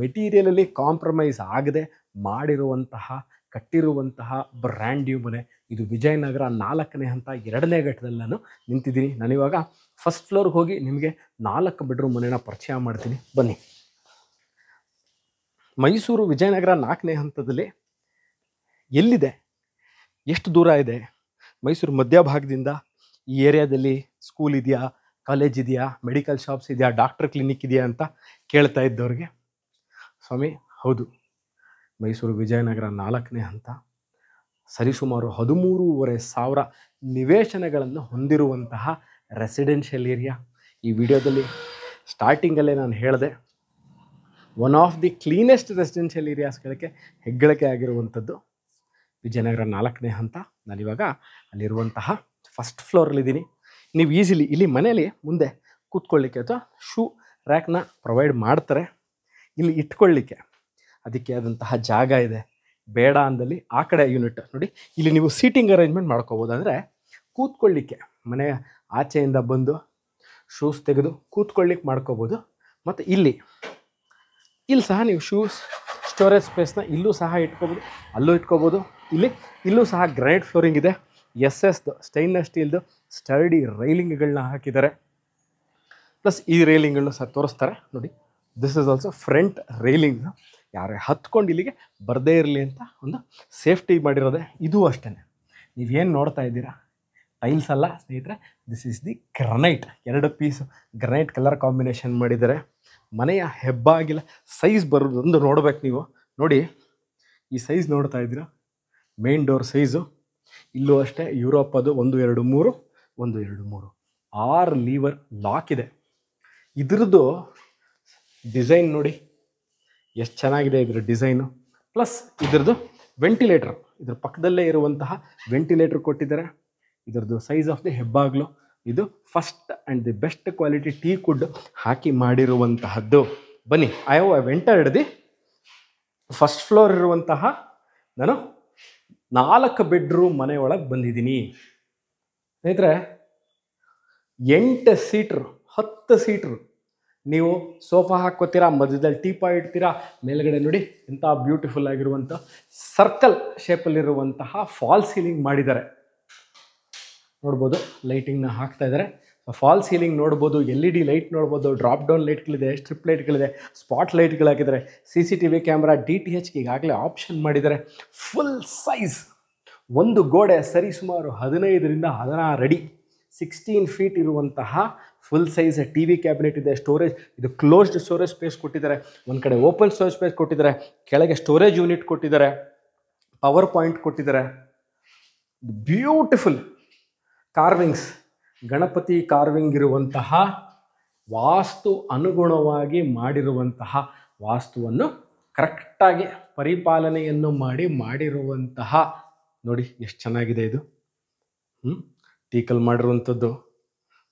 ಮೆಟೀರಿಯಲಲ್ಲಿ ಕಾಂಪ್ರಮೈಸ್ ಆಗದೆ ಮಾಡಿರುವಂತಹ ಕಟ್ಟಿರುವಂತಹ ಬ್ರ್ಯಾಂಡ್ ನ್ಯೂ ಮನೆ ಇದು. ವಿಜಯನಗರ 4ನೇ ಹಂತ 2ನೇ ಘಟ್ಟದಲ್ಲಿ ನಾನು ನಿಂತಿದ್ದೀನಿ. ನಾನಿವಾಗ ಫಸ್ಟ್ ಫ್ಲೋರ್ಗೆ ಹೋಗಿ ನಿಮಗೆ 4 ಬೆಡ್ರೂಮ್ ಮನೆನ ಪರಿಚಯ ಮಾಡ್ತೀನಿ. ಬನ್ನಿ. ಮೈಸೂರು ವಿಜಯನಗರ 4ನೇ ಹಂತದಲ್ಲಿ ಎಲ್ಲಿದೆ, ಎಷ್ಟು ದೂರ ಇದೆ, ಮೈಸೂರು ಮಧ್ಯಭಾಗದಿಂದ ಈ ಏರಿಯಾದಲ್ಲಿ ಸ್ಕೂಲ್ ಇದೆಯಾ, ಕಾಲೇಜ್ ಇದೆಯಾ, ಮೆಡಿಕಲ್ ಶಾಪ್ಸ್ ಇದೆಯಾ, ಡಾಕ್ಟರ್ ಕ್ಲಿನಿಕ್ ಇದೆಯಾ ಅಂತ ಕೇಳ್ತಾ ಇದ್ದವ್ರಿಗೆ, ಸ್ವಾಮಿ ಹೌದು, ಮೈಸೂರು ವಿಜಯನಗರ 4ನೇ ಹಂತ ಸರಿಸುಮಾರು 13,500 ನಿವೇಶನಗಳನ್ನು ಹೊಂದಿರುವಂತಹ ರೆಸಿಡೆನ್ಷಿಯಲ್ ಏರಿಯಾ. ಈ ವಿಡಿಯೋದಲ್ಲಿ ಸ್ಟಾರ್ಟಿಂಗಲ್ಲೇ ನಾನು ಹೇಳಿದೆ, one of the cleanest residential ಏರಿಯಾಸ್ಗಳಿಗೆ ಹೆಗ್ಗಳಿಕೆ ಆಗಿರುವಂಥದ್ದು ವಿಜಯನಗರ 4ನೇ ಹಂತ. ನಾನಿವಾಗ ಅಲ್ಲಿರುವಂತಹ ಫಸ್ಟ್ ಫ್ಲೋರಲ್ಲಿದ್ದೀನಿ. ನೀವು ಈಸಿಲಿ ಇಲ್ಲಿ ಮನೇಲಿ ಮುಂದೆ ಕೂತ್ಕೊಳ್ಳಿಕ್ಕೆ ಅಥವಾ ಶೂ ರ್ಯಾಕ್ನ ಪ್ರೊವೈಡ್ ಮಾಡ್ತಾರೆ. ಇಲ್ಲಿ ಇಟ್ಕೊಳ್ಳಿಕ್ಕೆ ಅದಕ್ಕೆ ಆದಂತಹ ಜಾಗ ಇದೆ. ಬೇಡ ಅಂದಲ್ಲಿ ಆ ಕಡೆ ಯೂನಿಟ್ ನೋಡಿ, ಇಲ್ಲಿ ನೀವು ಸೀಟಿಂಗ್ ಅರೇಂಜ್ಮೆಂಟ್ ಮಾಡ್ಕೋಬೋದು. ಅಂದರೆ ಕೂತ್ಕೊಳ್ಳಿಕ್ಕೆ ಮನೆಯ ಆಚೆಯಿಂದ ಬಂದು ಶೂಸ್ ತೆಗೆದು ಕೂತ್ಕೊಳ್ಳಿಕ್ಕೆ ಮಾಡ್ಕೋಬೋದು. ಮತ್ತು ಇಲ್ಲಿ ಸಹ ನೀವು ಶೂಸ್ ಸ್ಟೋರೇಜ್ ಸ್ಪೇಸ್ನ ಇಲ್ಲೂ ಸಹ ಇಟ್ಕೋಬೋದು, ಅಲ್ಲೂ ಇಟ್ಕೋಬೋದು. ಇಲ್ಲೂ ಸಹ ಗ್ರೈನೇಟ್ ಫ್ಲೋರಿಂಗ್ ಇದೆ, ಎಸ್ಎಸ್ದು ಸ್ಟೈನ್ಲೆಸ್ ಸ್ಟೀಲ್ದು ಸ್ಟರ್ಡಿ ರೈಲಿಂಗ್ಗಳನ್ನ ಹಾಕಿದ್ದಾರೆ. ಪ್ಲಸ್ ಈ ರೈಲಿಂಗ್ಗಳನ್ನ ಸಹ ತೋರಿಸ್ತಾರೆ ನೋಡಿ. This is also front railing. ಯಾರೇ ಹತ್ಕೊಂಡು ಇಲ್ಲಿಗೆ ಬರದೇ ಇರಲಿ ಅಂತ ಒಂದು ಸೇಫ್ಟಿ ಮಾಡಿರೋದೆ. ಇದು ಅಷ್ಟೇ, ನೀವೇನು ನೋಡ್ತಾ ಇದ್ದೀರಾ ಟೈಲ್ಸ್ ಅಲ್ಲ ಸ್ನೇಹಿತರೆ, this is the granite. 2 piece granite colour combination ಮಾಡಿದ್ದಾರೆ. ಮನೆಯ ಹೆಬ್ಬಾಗಿಲ ಸೈಜ್ ಬರೋದೊಂದು ನೋಡ್ಬೇಕು ನೀವು. ನೋಡಿ, ಈ ಸೈಜ್ ನೋಡ್ತಾ ಇದ್ದೀರಾ, ಮೇನ್ ಡೋರ್ ಸೈಜು. ಇಲ್ಲೂ ಅಷ್ಟೇ ಯುರೋಪ್ ಅದು 1, 2, 3 1, 2, 3 6 ಲೀವರ್ ಲಾಕ್ ಇದೆ. ಇದ್ರದ್ದು ಡಿಸೈನ್ ನೋಡಿ ಎಷ್ಟು ಚೆನ್ನಾಗಿದೆ ಇದ್ರ ಡಿಸೈನು. ಪ್ಲಸ್ ಇದ್ರದ್ದು ವೆಂಟಿಲೇಟರ್, ಇದ್ರ ಪಕ್ಕದಲ್ಲೇ ಇರುವಂತಹ ವೆಂಟಿಲೇಟರ್ ಕೊಟ್ಟಿದ್ದಾರೆ. ಇದರದ್ದು ಸೈಜ್ ಆಫ್ ದಿ ಹೆಬ್ಬಾಗ್ಲು ಇದು first and the best quality teak wood ಹಾಕಿ ಮಾಡಿರುವಂತಹದ್ದು. ಬನ್ನಿ, I have entered the first floor ಇರುವಂತಹ ನಾನು 4 ಬೆಡ್ರೂಮ್ ಮನೆಯೊಳಗೆ ಬಂದಿದ್ದೀನಿ ಸ್ನೇಹಿತರೆ. 8 ಸೀಟ್ರು 10 ಸೀಟ್ರು. ನೀವು ಸೋಫಾ ಹಾಕ್ಕೋತೀರಾ, ಮಧ್ಯದಲ್ಲಿ ಟೀಪಾಯ್ ಇಡ್ತೀರಾ, ಮೇಲ್ಗಡೆ ನೋಡಿ ಎಂಥ ಬ್ಯೂಟಿಫುಲ್ ಆಗಿರುವಂಥ ಸರ್ಕಲ್ ಶೇಪಲ್ಲಿರುವಂತಹ ಫಾಲ್ ಸೀಲಿಂಗ್ ಮಾಡಿದ್ದಾರೆ. ನೋಡ್ಬೋದು, ಲೈಟಿಂಗ್ನ ಹಾಕ್ತಾ ಇದ್ದಾರೆ. ಫಾಲ್ ಸೀಲಿಂಗ್ ನೋಡ್ಬೋದು, LED ಲೈಟ್ ನೋಡ್ಬೋದು, ಡ್ರಾಪ್ ಡೌನ್ ಲೈಟ್ಗಳಿದೆ, ಸ್ಟ್ರಿಪ್ ಲೈಟ್ಗಳಿದೆ, ಸ್ಪಾಟ್ ಲೈಟ್ಗಳು ಹಾಕಿದ್ದಾರೆ, CCTV ಕ್ಯಾಮ್ರಾ, DTHಗೆ ಈಗಾಗಲೇ ಆಪ್ಷನ್ ಮಾಡಿದ್ದಾರೆ. ಫುಲ್ ಸೈಜ್ ಒಂದು ಗೋಡೆ ಸರಿ ಸುಮಾರು 15ರಿಂದ 16 ಅಡಿ 16 ಫೀಟ್ ಇರುವಂತಹ ಫುಲ್ ಸೈಜ್ TV ಕ್ಯಾಬಿನೆಟ್ ಇದೆ. ಸ್ಟೋರೇಜ್ ಇದು ಕ್ಲೋಸ್ಡ್ ಸ್ಟೋರೇಜ್ ಸ್ಪೇಸ್ ಕೊಟ್ಟಿದ್ದಾರೆ. ಒಂದು ಕಡೆ ಓಪನ್ ಸ್ಟೋರೇಜ್ ಸ್ಪೇಸ್ ಕೊಟ್ಟಿದ್ದಾರೆ, ಕೆಳಗೆ ಸ್ಟೋರೇಜ್ ಯೂನಿಟ್ ಕೊಟ್ಟಿದ್ದಾರೆ, ಪವರ್ ಪಾಯಿಂಟ್ ಕೊಟ್ಟಿದ್ದಾರೆ. ಬ್ಯೂಟಿಫುಲ್ ಕಾರ್ವಿಂಗ್ಸ್, ಗಣಪತಿ ಕಾರ್ವಿಂಗ್ ಇರುವಂತಹ ವಾಸ್ತು ಅನುಗುಣವಾಗಿ ಮಾಡಿರುವಂತಹ ವಾಸ್ತುವನ್ನು ಕರೆಕ್ಟಾಗಿ ಪರಿಪಾಲನೆಯನ್ನು ಮಾಡಿರುವಂತಹ ನೋಡಿ ಎಷ್ಟು ಚೆನ್ನಾಗಿದೆ ಇದು. ಟೀಕಲ್ ಮಾಡಿರುವಂಥದ್ದು.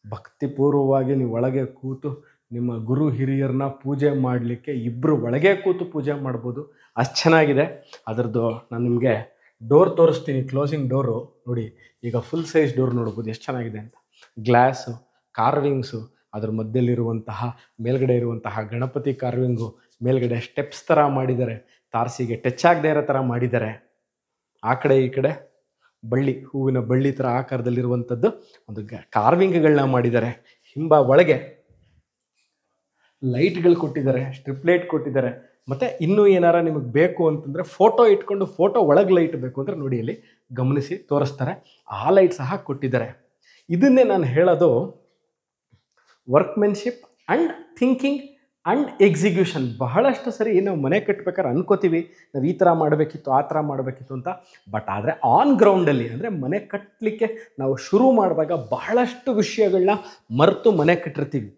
ಭಕ್ತಿಪೂರ್ವವಾಗಿ ನೀವು ಒಳಗೆ ಕೂತು ನಿಮ್ಮ ಗುರು ಹಿರಿಯರನ್ನ ಪೂಜೆ ಮಾಡಲಿಕ್ಕೆ ಇಬ್ಬರು ಒಳಗೆ ಕೂತು ಪೂಜೆ ಮಾಡ್ಬೋದು, ಅಷ್ಟು ಚೆನ್ನಾಗಿದೆ. ಅದರದ್ದು ನಾನು ನಿಮಗೆ ಡೋರ್ ತೋರಿಸ್ತೀನಿ, ಕ್ಲೋಸಿಂಗ್ ಡೋರು ನೋಡಿ. ಈಗ ಫುಲ್ ಸೈಜ್ ಡೋರ್ ನೋಡ್ಬೋದು ಎಷ್ಟು ಚೆನ್ನಾಗಿದೆ ಅಂತ. ಗ್ಲಾಸು, ಕಾರ್ವಿಂಗ್ಸು, ಅದರ ಮಧ್ಯದಲ್ಲಿರುವಂತಹ ಮೇಲ್ಗಡೆ ಇರುವಂತಹ ಗಣಪತಿ ಕಾರ್ವಿಂಗು, ಮೇಲ್ಗಡೆ ಸ್ಟೆಪ್ಸ್ ಥರ ಮಾಡಿದ್ದಾರೆ, ತಾರಸಿಗೆ ಟಚ್ ಆಗದೆ ಇರೋ ಥರ ಮಾಡಿದ್ದಾರೆ. ಆ ಕಡೆ ಈ ಕಡೆ ಬಳ್ಳಿ, ಹೂವಿನ ಬಳ್ಳಿ ಥರ ಆಕಾರದಲ್ಲಿರುವಂಥದ್ದು ಒಂದು ಕಾರ್ವಿಂಗ್ಗಳನ್ನ ಮಾಡಿದ್ದಾರೆ. ಒಳಗೆ ಲೈಟ್ಗಳು ಕೊಟ್ಟಿದ್ದಾರೆ, ಸ್ಟ್ರಿಪ್ ಲೈಟ್ ಕೊಟ್ಟಿದ್ದಾರೆ. ಮತ್ತು ಇನ್ನೂ ಏನಾರ ನಿಮಗೆ ಬೇಕು ಅಂತಂದರೆ ಫೋಟೋ ಇಟ್ಕೊಂಡು ಫೋಟೋ ಒಳಗೆ ಲೈಟ್ ಬೇಕು ಅಂದರೆ ನೋಡಿ ಅಲ್ಲಿ ಗಮನಿಸಿ ತೋರಿಸ್ತಾರೆ, ಆ ಲೈಟ್ ಸಹ ಕೊಟ್ಟಿದ್ದಾರೆ. ಇದನ್ನೇ ನಾನು ಹೇಳೋದು, workmanship and thinking and execution. ಬಹಳಷ್ಟು ಸರಿ ನಾವು ಮನೆ ಕಟ್ಬೇಕಾದ್ರೆ ಅನ್ಕೋತೀವಿ ನಾವು ಈ ಥರ ಮಾಡಬೇಕಿತ್ತು, ಆ ಥರ ಮಾಡಬೇಕಿತ್ತು ಅಂತ. ಬಟ್ ಆದರೆ ಆನ್ ಗ್ರೌಂಡಲ್ಲಿ ಅಂದರೆ ಮನೆ ಕಟ್ಟಲಿಕ್ಕೆ ನಾವು ಶುರು ಮಾಡಿದಾಗ ಬಹಳಷ್ಟು ವಿಷಯಗಳನ್ನ ಮರೆತು ಮನೆ ಕಟ್ಟಿರ್ತೀವಿ.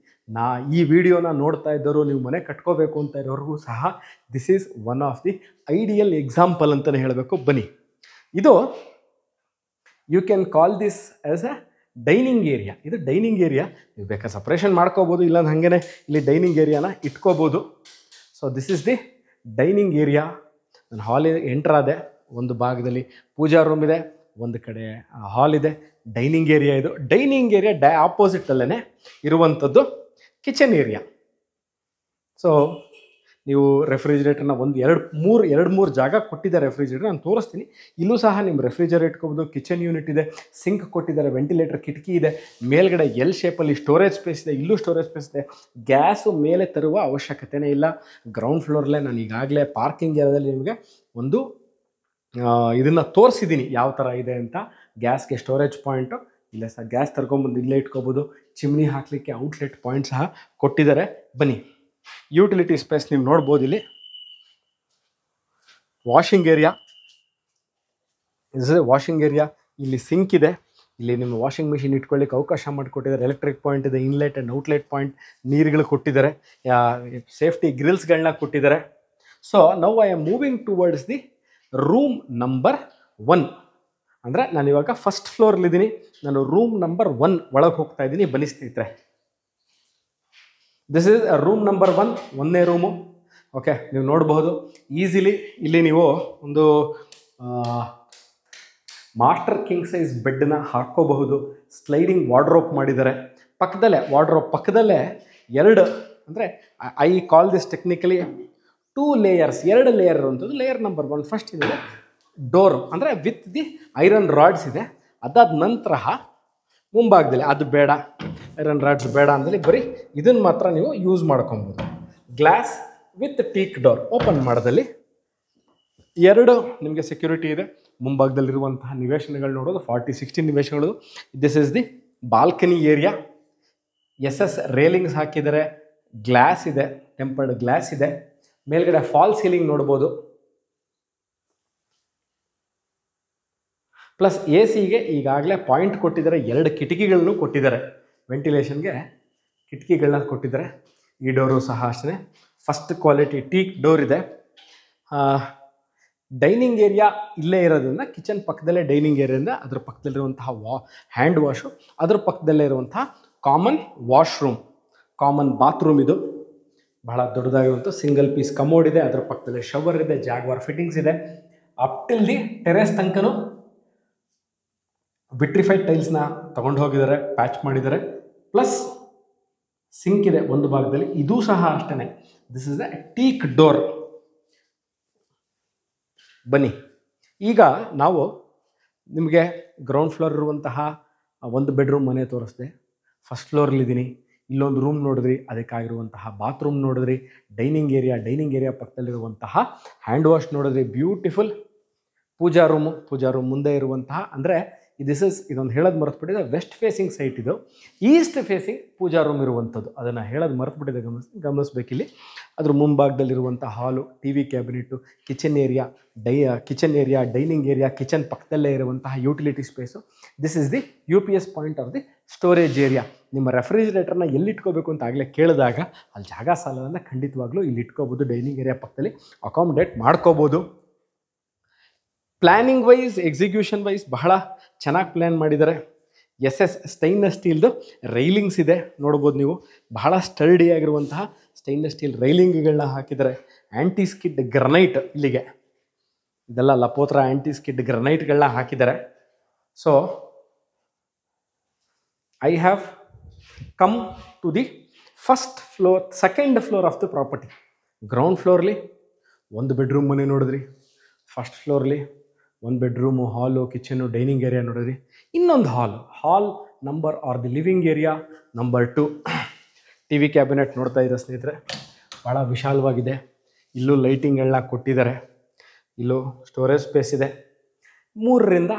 ಈ ವಿಡಿಯೋನ ನೋಡ್ತಾ ಇದ್ದವರು, ನೀವು ಮನೆ ಕಟ್ಕೋಬೇಕು ಅಂತ ಇರೋರಿಗೂ ಸಹ this is one of the ideal example ಅಂತಲೇ ಹೇಳಬೇಕು. ಬನ್ನಿ, ಇದು you can call this as a dining area. ಇದು ಡೈನಿಂಗ್ ಏರಿಯಾ, ನೀವು ಬೇಕಾದ್ರೆ ಸಪ್ರೇಷನ್ ಮಾಡ್ಕೋಬೋದು, ಇಲ್ಲ ಹಾಗೇ ಇಲ್ಲಿ ಡೈನಿಂಗ್ ಏರಿಯಾನ ಇಟ್ಕೋಬೋದು. So this is the dining area. ನಾನು ಹಾಲಿಗೆ ಎಂಟರ್ ಆದೆ, ಒಂದು ಭಾಗದಲ್ಲಿ ಪೂಜಾ ರೂಮ್ ಇದೆ, ಒಂದು ಕಡೆ ಹಾಲ್ ಇದೆ. ಡೈನಿಂಗ್ ಏರಿಯಾ ಇದು. ಡೈನಿಂಗ್ ಏರಿಯಾ ಆಪೋಸಿಟಲ್ಲೇ ಇರುವಂಥದ್ದು ಕಿಚನ್ ಏರಿಯಾ. ಸೊ ನೀವು ರೆಫ್ರಿಜಿರೇಟರ್ನ ಎರಡು ಮೂರು ಜಾಗ ಕೊಟ್ಟಿದ್ದಾರೆ ರೆಫ್ರಿಜಿರೇಟರ್, ನಾನು ತೋರಿಸ್ತೀನಿ. ಇಲ್ಲೂ ಸಹ ನಿಮ್ಮ ರೆಫ್ರಿಜರೇಟರ್ ಇಟ್ಕೋಬೋದು. ಕಿಚನ್ ಯೂನಿಟ್ ಇದೆ, ಸಿಂಕ್ ಕೊಟ್ಟಿದ್ದಾರೆ, ವೆಂಟಿಲೇಟರ್ ಕಿಟಕಿ ಇದೆ, ಮೇಲ್ಗಡೆ ಎಲ್ ಶೇಪಲ್ಲಿ ಸ್ಟೋರೇಜ್ ಸ್ಪೇಸ್ ಇದೆ, ಇಲ್ಲೂ ಸ್ಟೋರೇಜ್ ಸ್ಪೇಸ್ ಇದೆ. ಗ್ಯಾಸು ಮೇಲೆ ತರುವ ಅವಶ್ಯಕತೆಯೇ ಇಲ್ಲ. ಗ್ರೌಂಡ್ ಫ್ಲೋರಲ್ಲೇ ನಾನು ಈಗಾಗಲೇ ಪಾರ್ಕಿಂಗ್ ಏರಿಯಾದಲ್ಲಿ ನಿಮಗೆ ಒಂದು ಇದನ್ನು ತೋರಿಸಿದ್ದೀನಿ ಯಾವ ಥರ ಇದೆ ಅಂತ. ಗ್ಯಾಸ್ಗೆ ಸ್ಟೋರೇಜ್ ಪಾಯಿಂಟು ಇಲ್ಲೇ ಸಹ ಗ್ಯಾಸ್ ತರ್ಕೊಂಬಂದು ಇಲ್ಲೇ ಇಟ್ಕೋಬೋದು. ಚಿಮ್ನಿ ಹಾಕಲಿಕ್ಕೆ ಔಟ್ಲೆಟ್ ಪಾಯಿಂಟ್ ಸಹ ಕೊಟ್ಟಿದ್ದಾರೆ. ಬನ್ನಿ, ಯುಟಿಲಿಟಿ ಸ್ಪೇಸ್ ನೀವು ನೋಡ್ಬೋದು. ಇಲ್ಲಿ ವಾಷಿಂಗ್ ಏರಿಯಾ, ವಾಷಿಂಗ್ ಏರಿಯಾ. ಇಲ್ಲಿ ಸಿಂಕ್ ಇದೆ, ಇಲ್ಲಿ ನಿಮ್ಮ ವಾಷಿಂಗ್ ಮಿಷಿನ್ ಇಟ್ಕೊಳ್ಳಿಕ್ಕೆ ಅವಕಾಶ ಮಾಡಿಕೊಟ್ಟಿದ್ದಾರೆ. ಎಲೆಕ್ಟ್ರಿಕ್ ಪಾಯಿಂಟ್ ಇದೆ, ಇನ್ಲೆಟ್ ಆ್ಯಂಡ್ ಔಟ್ಲೆಟ್ ಪಾಯಿಂಟ್, ನೀರುಗಳು ಕೊಟ್ಟಿದ್ದಾರೆ, ಸೇಫ್ಟಿ ಗ್ರಿಲ್ಸ್ಗಳನ್ನ ಕೊಟ್ಟಿದ್ದಾರೆ. So now I am moving towards the room number 1. ಅಂದರೆ ನಾನಿವಾಗ ಫಸ್ಟ್ ಫ್ಲೋರ್ಲಿದ್ದೀನಿ, ನಾನು ರೂಮ್ ನಂಬರ್ 1 ಒಳಗೆ ಹೋಗ್ತಾ ಇದ್ದೀನಿ. ಬನ್ನಿ ಸ್ನೇಹಿತರೆ, ದಿಸ್ ಈಸ್ ರೂಮ್ ನಂಬರ್ 1, 1ನೇ ರೂಮು. ಓಕೆ, ನೀವು ನೋಡಬಹುದು ಈಸಿಲಿ. ಇಲ್ಲಿ ನೀವು ಒಂದು ಮಾಸ್ಟರ್ ಕಿಂಗ್ ಸೈಜ್ ಬೆಡ್ನ ಹಾಕ್ಕೋಬಹುದು. ಸ್ಲೈಡಿಂಗ್ ವಾರ್ಡ್ರೋಬ್ ಮಾಡಿದ್ದಾರೆ. ವಾರ್ಡ್ರೋಬ್ ಪಕ್ಕದಲ್ಲೇ ಎರಡು, ಅಂದರೆ I call this technically 2 layers, 2 layer ಇರುವಂಥದ್ದು. ಲೇಯರ್ ನಂಬರ್ 1 ಫಸ್ಟ್ ಇದೆ ಡೋರ್, ಅಂದರೆ ವಿತ್ ದಿ ಐರನ್ ರಾಡ್ಸ್ ಇದೆ. ಅದಾದ ನಂತರ ಮುಂಭಾಗದಲ್ಲಿ ಅದು ಬೇಡ, ಐರನ್ ರಾಡ್ಸ್ ಬೇಡ ಅಂದಲ್ಲಿ ಬರೀ ಇದನ್ನು ಮಾತ್ರ ನೀವು ಯೂಸ್ ಮಾಡ್ಕೊಬೋದು. Glass with teak door. Open ಮಾಡೋದಲ್ಲಿ 2 ನಿಮಗೆ ಸೆಕ್ಯೂರಿಟಿ ಇದೆ. ಮುಂಭಾಗದಲ್ಲಿರುವಂತಹ ನಿವೇಶನಗಳು ನೋಡೋದು 40-60 ನಿವೇಶನಗಳು. This is the balcony area. Railings ಹಾಕಿದ್ದಾರೆ, ಗ್ಲಾಸ್ ಇದೆ, ಟೆಂಪರ್ಡ್ ಗ್ಲಾಸ್ ಇದೆ. ಮೇಲ್ಗಡೆ ಫಾಲ್ ಸೀಲಿಂಗ್ ನೋಡ್ಬೋದು. ಪ್ಲಸ್ AC ಈಗಾಗಲೇ ಪಾಯಿಂಟ್ ಕೊಟ್ಟಿದ್ದಾರೆ. 2 ಕಿಟಕಿಗಳನ್ನು ಕೊಟ್ಟಿದ್ದಾರೆ, ವೆಂಟಿಲೇಷನ್ಗೆ ಕಿಟಕಿಗಳನ್ನ ಕೊಟ್ಟಿದ್ದಾರೆ. ಈ ಡೋರು ಸಹ ಅಷ್ಟೇ ಫಸ್ಟ್ ಕ್ವಾಲಿಟಿ ಟೀಕ್ ಡೋರ್ ಇದೆ. ಡೈನಿಂಗ್ ಏರಿಯಾ ಇಲ್ಲೇ ಇರೋದ್ರಿಂದ ಕಿಚನ್ ಪಕ್ಕದಲ್ಲೇ ಡೈನಿಂಗ್ ಏರಿಯಾದಿಂದ ಅದ್ರ ಪಕ್ಕದಲ್ಲಿರುವಂತಹ ಹ್ಯಾಂಡ್ ವಾಶು, ಅದ್ರ ಪಕ್ಕದಲ್ಲೇ ಇರುವಂತಹ ಕಾಮನ್ ವಾಶ್ರೂಮ್, ಕಾಮನ್ ಬಾತ್ರೂಮ್. ಇದು ಬಹಳ ದೊಡ್ಡದಾಗಿರುವಂಥ ಸಿಂಗಲ್ ಪೀಸ್ ಕಮೋಡ್ ಇದೆ. ಅದರ ಪಕ್ಕದಲ್ಲಿ ಶವರ್ ಇದೆ, ಜಾಗ್ವಾರ್ ಫಿಟ್ಟಿಂಗ್ಸ್ ಇದೆ. ಅಪ್ ಟಿಲ್ ದಿ ಟೆರೆಸ್ ತನಕನೂ ವಿಟ್ರಿಫೈಡ್ ಟೈಲ್ಸ್ನ ತಗೊಂಡು ಹೋಗಿದ್ದಾರೆ, ಪ್ಯಾಚ್ ಮಾಡಿದ್ದಾರೆ. ಪ್ಲಸ್ ಸಿಂಕ್ ಇದೆ ಒಂದು ಭಾಗದಲ್ಲಿ, ಇದೂ ಸಹ ಅಷ್ಟೇ. This is the teak door. ಬನ್ನಿ, ಈಗ ನಾವು ನಿಮಗೆ ಗ್ರೌಂಡ್ ಫ್ಲೋರ್ ಇರುವಂತಹ 1 ಬೆಡ್ರೂಮ್ ಮನೆ ತೋರಿಸ್ದೆ. ಫಸ್ಟ್ ಫ್ಲೋರ್ಲಿದ್ದೀನಿ. ಇಲ್ಲೊಂದು ರೂಮ್ ನೋಡಿದ್ರಿ, ಅದಕ್ಕಾಗಿರುವಂತಹ ಬಾತ್ರೂಮ್ ನೋಡಿದ್ರಿ. ಡೈನಿಂಗ್ ಏರಿಯಾ ಪಕ್ಕದಲ್ಲಿರುವಂತಹ ಹ್ಯಾಂಡ್ ವಾಶ್ ನೋಡಿದ್ರಿ. ಬ್ಯೂಟಿಫುಲ್ ಪೂಜಾ ರೂಮ್ ಮುಂದೆ ಇರುವಂತಹ, ಅಂದರೆ ಇದೊಂದು ಹೇಳೋದು ಮರೆತುಬಿಟ್ಟಿದೆ, ವೆಸ್ಟ್ ಫೇಸಿಂಗ್ ಸೈಟ್ ಇದು. ಈಸ್ಟ್ ಫೇಸಿಂಗ್ ಪೂಜಾ ರೂಮ್ ಇರುವಂಥದ್ದು, ಅದನ್ನು ಹೇಳೋದು ಮರೆತುಬಿಟ್ಟಿದೆ, ಗಮನಿಸ್ಬೇಕಿಲ್ಲಿ. ಅದ್ರ ಮುಂಭಾಗದಲ್ಲಿರುವಂಥ ಹಾಲು, TV cabinet, kitchen area, dining area, kitchen ಪಕ್ಕದಲ್ಲೇ ಇರುವಂತಹ utility space. This is the UPS point of the storage area. ನಿಮ್ಮ ರೆಫ್ರಿಜಿರೇಟರ್ನ ಎಲ್ಲಿಟ್ಕೋಬೇಕು ಅಂತ ಆಗಲೇ ಕೇಳಿದಾಗ ಅಲ್ಲಿ ಜಾಗ ಸಾಲದಿಂದ ಖಂಡಿತವಾಗ್ಲೂ ಇಲ್ಲಿ ಇಟ್ಕೋಬೋದು. ಡೈನಿಂಗ್ ಏರಿಯಾ ಪಕ್ಕದಲ್ಲಿ ಅಕಾಮಡೇಟ್ ಮಾಡ್ಕೋಬೋದು. ಪ್ಲ್ಯಾನಿಂಗ್ ವೈಸ್, ಎಕ್ಸಿಕ್ಯೂಷನ್ ವೈಸ್ ಬಹಳ ಚೆನ್ನಾಗಿ ಪ್ಲ್ಯಾನ್ ಮಾಡಿದ್ದಾರೆ. ಸ್ಟೈನ್ಲೆಸ್ ಸ್ಟೀಲ್ದು ರೈಲಿಂಗ್ಸ್ ಇದೆ, ನೋಡ್ಬೋದು ನೀವು. ಬಹಳ ಸ್ಟರ್ಡಿ ಆಗಿರುವಂತಹ ಸ್ಟೈನ್ಲೆಸ್ ಸ್ಟೀಲ್ ರೈಲಿಂಗ್ಗಳನ್ನ ಹಾಕಿದ್ದಾರೆ. ಆ್ಯಂಟಿ ಸ್ಕಿಡ್ ಗ್ರನೈಟ್, ಇಲ್ಲಿಗೆ ಇದೆಲ್ಲ ಲಪೋತ್ರ ಆ್ಯಂಟಿ ಸ್ಕಿಡ್ ಗ್ರನೈಟ್ಗಳನ್ನ ಹಾಕಿದ್ದಾರೆ. So I have come to the second floor of the property. Ground ಫ್ಲೋರ್ಲಿ 1 ಬೆಡ್ರೂಮ್ ಮನೆ ನೋಡಿದ್ರಿ. ಫಸ್ಟ್ ಫ್ಲೋರ್ಲಿ ಒಂದು ಬೆಡ್ರೂಮು, ಹಾಲು, ಕಿಚನು, ಡೈನಿಂಗ್ ಏರಿಯಾ ನೋಡಿದ್ರಿ. ಇನ್ನೊಂದು hall number or the living area number 2. T V cabinet ನೋಡ್ತಾ ಇದ್ದ ಸ್ನೇಹಿತರೆ, ಭಾಳ ವಿಶಾಲವಾಗಿದೆ. ಇಲ್ಲೂ ಲೈಟಿಂಗ್ಗಳನ್ನ ಕೊಟ್ಟಿದ್ದಾರೆ. ಇಲ್ಲೂ ಸ್ಟೋರೇಜ್ ಸ್ಪೇಸ್ ಇದೆ. 3ರಿಂದ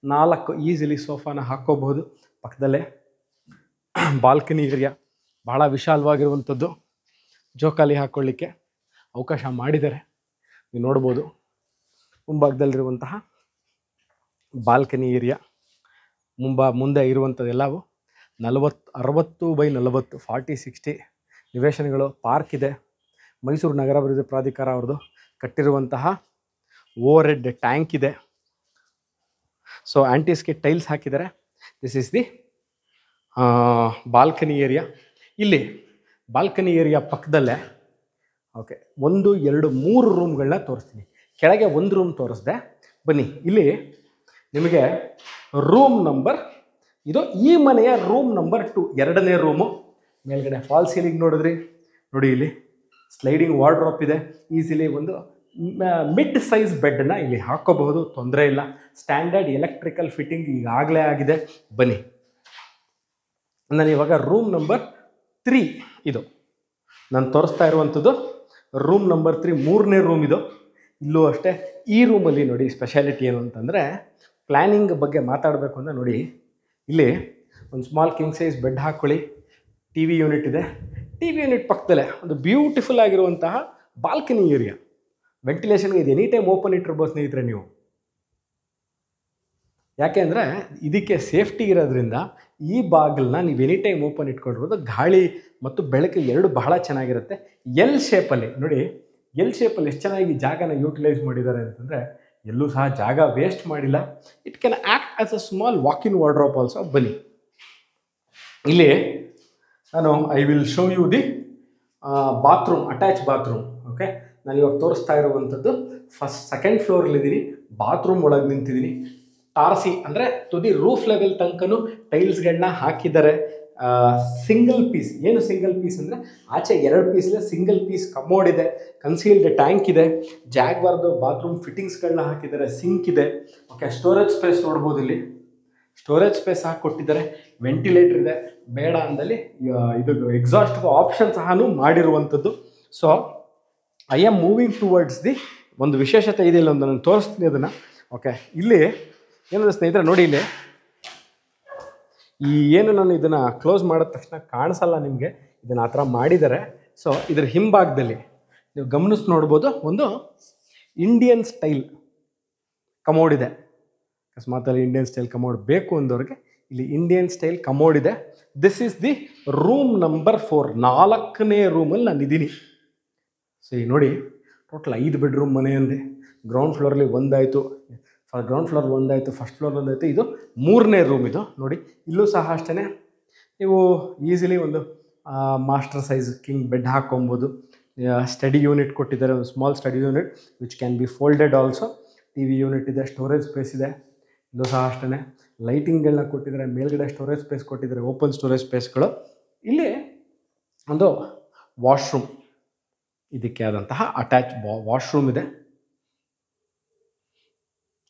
4 ಈಸಿಲಿ ಸೋಫಾನ ಹಾಕ್ಕೋಬಹುದು. ಪಕ್ಕದಲ್ಲೇ ಬಾಲ್ಕನಿ ಏರಿಯಾ ಭಾಳ ವಿಶಾಲವಾಗಿರುವಂಥದ್ದು, ಜೋಕಾಲಿ ಹಾಕ್ಕೊಳ್ಳಿಕ್ಕೆ ಅವಕಾಶ ಮಾಡಿದ್ದಾರೆ. ನೀವು ನೋಡ್ಬೋದು ಮುಂಭಾಗದಲ್ಲಿರುವಂತಹ ಬಾಲ್ಕನಿ ಏರಿಯಾ. ಮುಂದೆ ಇರುವಂಥದ್ದೆಲ್ಲವೂ 60x40 40-60 ನಿವೇಶನಗಳು. ಪಾರ್ಕ್ ಇದೆ. ಮೈಸೂರು ನಗರಾಭಿವೃದ್ಧಿ ಪ್ರಾಧಿಕಾರ ಅವ್ರದ್ದು ಕಟ್ಟಿರುವಂತಹ ಓವರ್ ಹೆಡ್ ಟ್ಯಾಂಕ್ ಇದೆ. ಸೊ ಆ್ಯಂಟಿಸ್ಕಿಟ್ ಟೈಲ್ಸ್ ಹಾಕಿದ್ದಾರೆ. This is the balcony area. ಇಲ್ಲಿ ಬಾಲ್ಕನಿ ಏರಿಯಾ ಪಕ್ಕದಲ್ಲೇ 1, 2, 3 ರೂಮ್ಗಳನ್ನ ತೋರಿಸ್ತೀನಿ. ಕೆಳಗೆ 1 ರೂಮ್ ತೋರಿಸ್ದೆ. ಬನ್ನಿ, ಇಲ್ಲಿ ನಿಮಗೆ ರೂಮ್ ನಂಬರ್, ಇದು ಈ ಮನೆಯ ರೂಮ್ ನಂಬರ್ 2, 2ನೇ ರೂಮು. ಮೇಲ್ಗಡೆ ಫಾಲ್ ಸೀಲಿಂಗ್ ನೋಡಿದ್ರಿ. ನೋಡಿ, ಇಲ್ಲಿ ಸ್ಲೈಡಿಂಗ್ ವಾರ್ಡ್ರೋಪ್ ಇದೆ. ಈಸಿಲಿ ಒಂದು ಮಿಡ್ ಸೈಜ್ ಬೆಡ್ನ ಇಲ್ಲಿ ಹಾಕ್ಕೋಬಹುದು, ತೊಂದರೆ ಇಲ್ಲ. ಸ್ಟ್ಯಾಂಡರ್ಡ್ ಎಲೆಕ್ಟ್ರಿಕಲ್ ಫಿಟ್ಟಿಂಗ್ ಈಗಾಗಲೇ ಆಗಿದೆ. ಬನ್ನಿ, ನಾನು ಇವಾಗ ರೂಮ್ ನಂಬರ್ 3 ಇದು ನಾನು ತೋರಿಸ್ತಾ ಇರುವಂಥದ್ದು. ರೂಮ್ ನಂಬರ್ 3 3ನೇ ರೂಮ್ ಇದು. ಇಲ್ಲೂ ಅಷ್ಟೇ. ಈ ರೂಮಲ್ಲಿ ನೋಡಿ ಸ್ಪೆಷಾಲಿಟಿ ಏನು ಅಂತಂದರೆ, ಪ್ಲ್ಯಾನಿಂಗ್ ಬಗ್ಗೆ ಮಾತಾಡಬೇಕು ಅಂದರೆ ನೋಡಿ, ಇಲ್ಲಿ ಒಂದು ಸ್ಮಾಲ್ ಕಿಂಗ್ ಸೈಜ್ ಬೆಡ್ ಹಾಕ್ಕೊಳ್ಳಿ. ಟಿ ವಿ ಯೂನಿಟ್ ಇದೆ. ಟಿ ವಿ ಯೂನಿಟ್ ಪಕ್ಕದಲ್ಲೇ ಒಂದು ಬ್ಯೂಟಿಫುಲ್ ಆಗಿರುವಂತಹ ಬಾಲ್ಕನಿ ಏರಿಯಾ. ವೆಂಟಿಲೇಷನ್ಗೆ ಇದು ಎನಿ ಟೈಮ್ ಓಪನ್ ಇಟ್ಟಿರ್ಬೋದು ಸ್ನೇಹಿತರೆ ನೀವು. ಯಾಕೆ ಅಂದರೆ ಇದಕ್ಕೆ ಸೇಫ್ಟಿ ಇರೋದ್ರಿಂದ ಈ ಬಾಗಿಲನ್ನ ನೀವು ಎನಿ ಟೈಮ್ ಓಪನ್ ಇಟ್ಕೊಂಡಿರ್ಬೋದು. ಗಾಳಿ ಮತ್ತು ಬೆಳಕು ಎರಡು ಬಹಳ ಚೆನ್ನಾಗಿರುತ್ತೆ. ಎಲ್ ಶೇಪಲ್ಲಿ ನೋಡಿ, ಎಲ್ ಶೇಪಲ್ಲಿ ಎಷ್ಟು ಚೆನ್ನಾಗಿ ಜಾಗನ ಯೂಟಿಲೈಸ್ ಮಾಡಿದ್ದಾರೆ ಅಂತಂದರೆ, ಎಲ್ಲೂ ಸಹ ಜಾಗ ವೇಸ್ಟ್ ಮಾಡಿಲ್ಲ. It can act as a small walk in wardrobe also. ಬನ್ನಿ, ಇಲ್ಲಿ ನಾನು I will show you the bathroom, attach bathroom. Okay, ನಾನು ಇವಾಗ ತೋರಿಸ್ತಾ ಇರುವಂಥದ್ದು ಸೆಕೆಂಡ್ ಫ್ಲೋರಲ್ಲಿದ್ದೀನಿ. ಬಾತ್ರೂಮ್ ಒಳಗೆ ನಿಂತಿದ್ದೀನಿ. ಟಾರ್ಸಿ ಅಂದರೆ ತುದಿ ರೂಫ್ ಲೆವೆಲ್ ತನಕನೂ ಟೈಲ್ಸ್ಗಳನ್ನ ಹಾಕಿದ್ದಾರೆ. Single piece. ಏನು ಸಿಂಗಲ್ ಪೀಸ್ ಅಂದರೆ, ಆಚೆ 2 ಪೀಸ್ಲೆ ಸಿಂಗಲ್ ಪೀಸ್ ಕಮೋಡ್ ಇದೆ. ಕನ್ಸೀಲ್ಡ್ ಟ್ಯಾಂಕ್ ಇದೆ. ಜಾಗ್ವಾರ್ದು ಬಾತ್ರೂಮ್ ಫಿಟ್ಟಿಂಗ್ಸ್ಗಳನ್ನ ಹಾಕಿದ್ದಾರೆ. ಸಿಂಕ್ ಇದೆ. ಓಕೆ, ಸ್ಟೋರೇಜ್ ಸ್ಪೇಸ್ ನೋಡ್ಬೋದು. ಇಲ್ಲಿ ಸ್ಟೋರೇಜ್ ಸ್ಪೇಸ್ ಹಾಕಿಕೊಟ್ಟಿದ್ದಾರೆ. ವೆಂಟಿಲೇಟರ್ ಇದೆ. ಬೇಡ ಅಂದಲ್ಲಿ ಇದು ಎಕ್ಸಾಸ್ಟ್ಗೂ ಆಪ್ಷನ್ ಸಹ ಮಾಡಿರುವಂಥದ್ದು. So I am moving towards the ಒಂದು ವಿಶೇಷತೆ ಇದೆ. ಇಲ್ಲೊಂದು ನಾನು ತೋರಿಸ್ತೀನಿ ಅದನ್ನು. ಓಕೆ, ಇಲ್ಲಿ ಏನಂದ್ರೆ ಸ್ನೇಹಿತರೆ ನೋಡಿ, ಇಲ್ಲಿ ಏನು ನಾನು ಇದನ್ನು ಕ್ಲೋಸ್ ಮಾಡಿದ ತಕ್ಷಣ ಕಾಣಿಸಲ್ಲ ನಿಮಗೆ, ಇದನ್ನು ಆ ಥರ ಮಾಡಿದ್ದಾರೆ. ಸೊ ಇದರ ಹಿಂಭಾಗದಲ್ಲಿ ನೀವು ಗಮನಿಸಿ ನೋಡ್ಬೋದು, ಒಂದು ಇಂಡಿಯನ್ ಸ್ಟೈಲ್ ಕಮೋಡ್ ಇದೆ. ಅಕಸ್ಮಾತಲ್ಲಿ ಇಂಡಿಯನ್ ಸ್ಟೈಲ್ ಕಮೋಡ್ ಬೇಕು ಅಂದವ್ರಿಗೆ ಇಲ್ಲಿ ಇಂಡಿಯನ್ ಸ್ಟೈಲ್ ಕಮೋಡ್ ಇದೆ. This is the room number 4, 4ನೇ ರೂಮಲ್ಲಿ ನಾನು ಇದ್ದೀನಿ. ಸೊ ಈಗ ನೋಡಿ, ಟೋಟಲ್ 5 ಬೆಡ್ರೂಮ್ ಮನೆ ಅಂದೆ. ಗ್ರೌಂಡ್ ಫ್ಲೋರಲ್ಲಿ ಒಂದಾಯಿತು, ಗ್ರೌಂಡ್ ಫ್ಲೋರ್ ಒಂದಾಯಿತು, ಫಸ್ಟ್ ಫ್ಲೋರ್ ಒಂದಾಯಿತು. ಇದು 3ನೇ ರೂಮ್ ಇದು. ನೋಡಿ, ಇಲ್ಲೂ ಸಹ ಅಷ್ಟೇ ನೀವು ಈಸಿಲಿ ಒಂದು ಮಾಸ್ಟರ್ ಸೈಜ್ ಕಿಂಗ್ ಬೆಡ್ ಹಾಕ್ಕೊಬೋದು. ಸ್ಟಡಿ ಯೂನಿಟ್ ಕೊಟ್ಟಿದ್ದಾರೆ, ಒಂದು small study unit which can be folded also. T V unit ಇದೆ. ಸ್ಟೋರೇಜ್ ಸ್ಪೇಸ್ ಇದೆ. ಇಲ್ಲೂ ಸಹ ಅಷ್ಟೇ ಲೈಟಿಂಗ್ಗಳನ್ನ ಕೊಟ್ಟಿದ್ದಾರೆ. ಮೇಲ್ಗಡೆ ಸ್ಟೋರೇಜ್ ಸ್ಪೇಸ್ ಕೊಟ್ಟಿದ್ದಾರೆ, ಓಪನ್ ಸ್ಟೋರೇಜ್ ಸ್ಪೇಸ್ಗಳು. ಇಲ್ಲಿ ಒಂದು ವಾಶ್ರೂಮ್, ಇದಕ್ಕೆ ಆದಂತಹ ಅಟ್ಯಾಚ್ ವಾಶ್ರೂಮ್ ಇದೆ.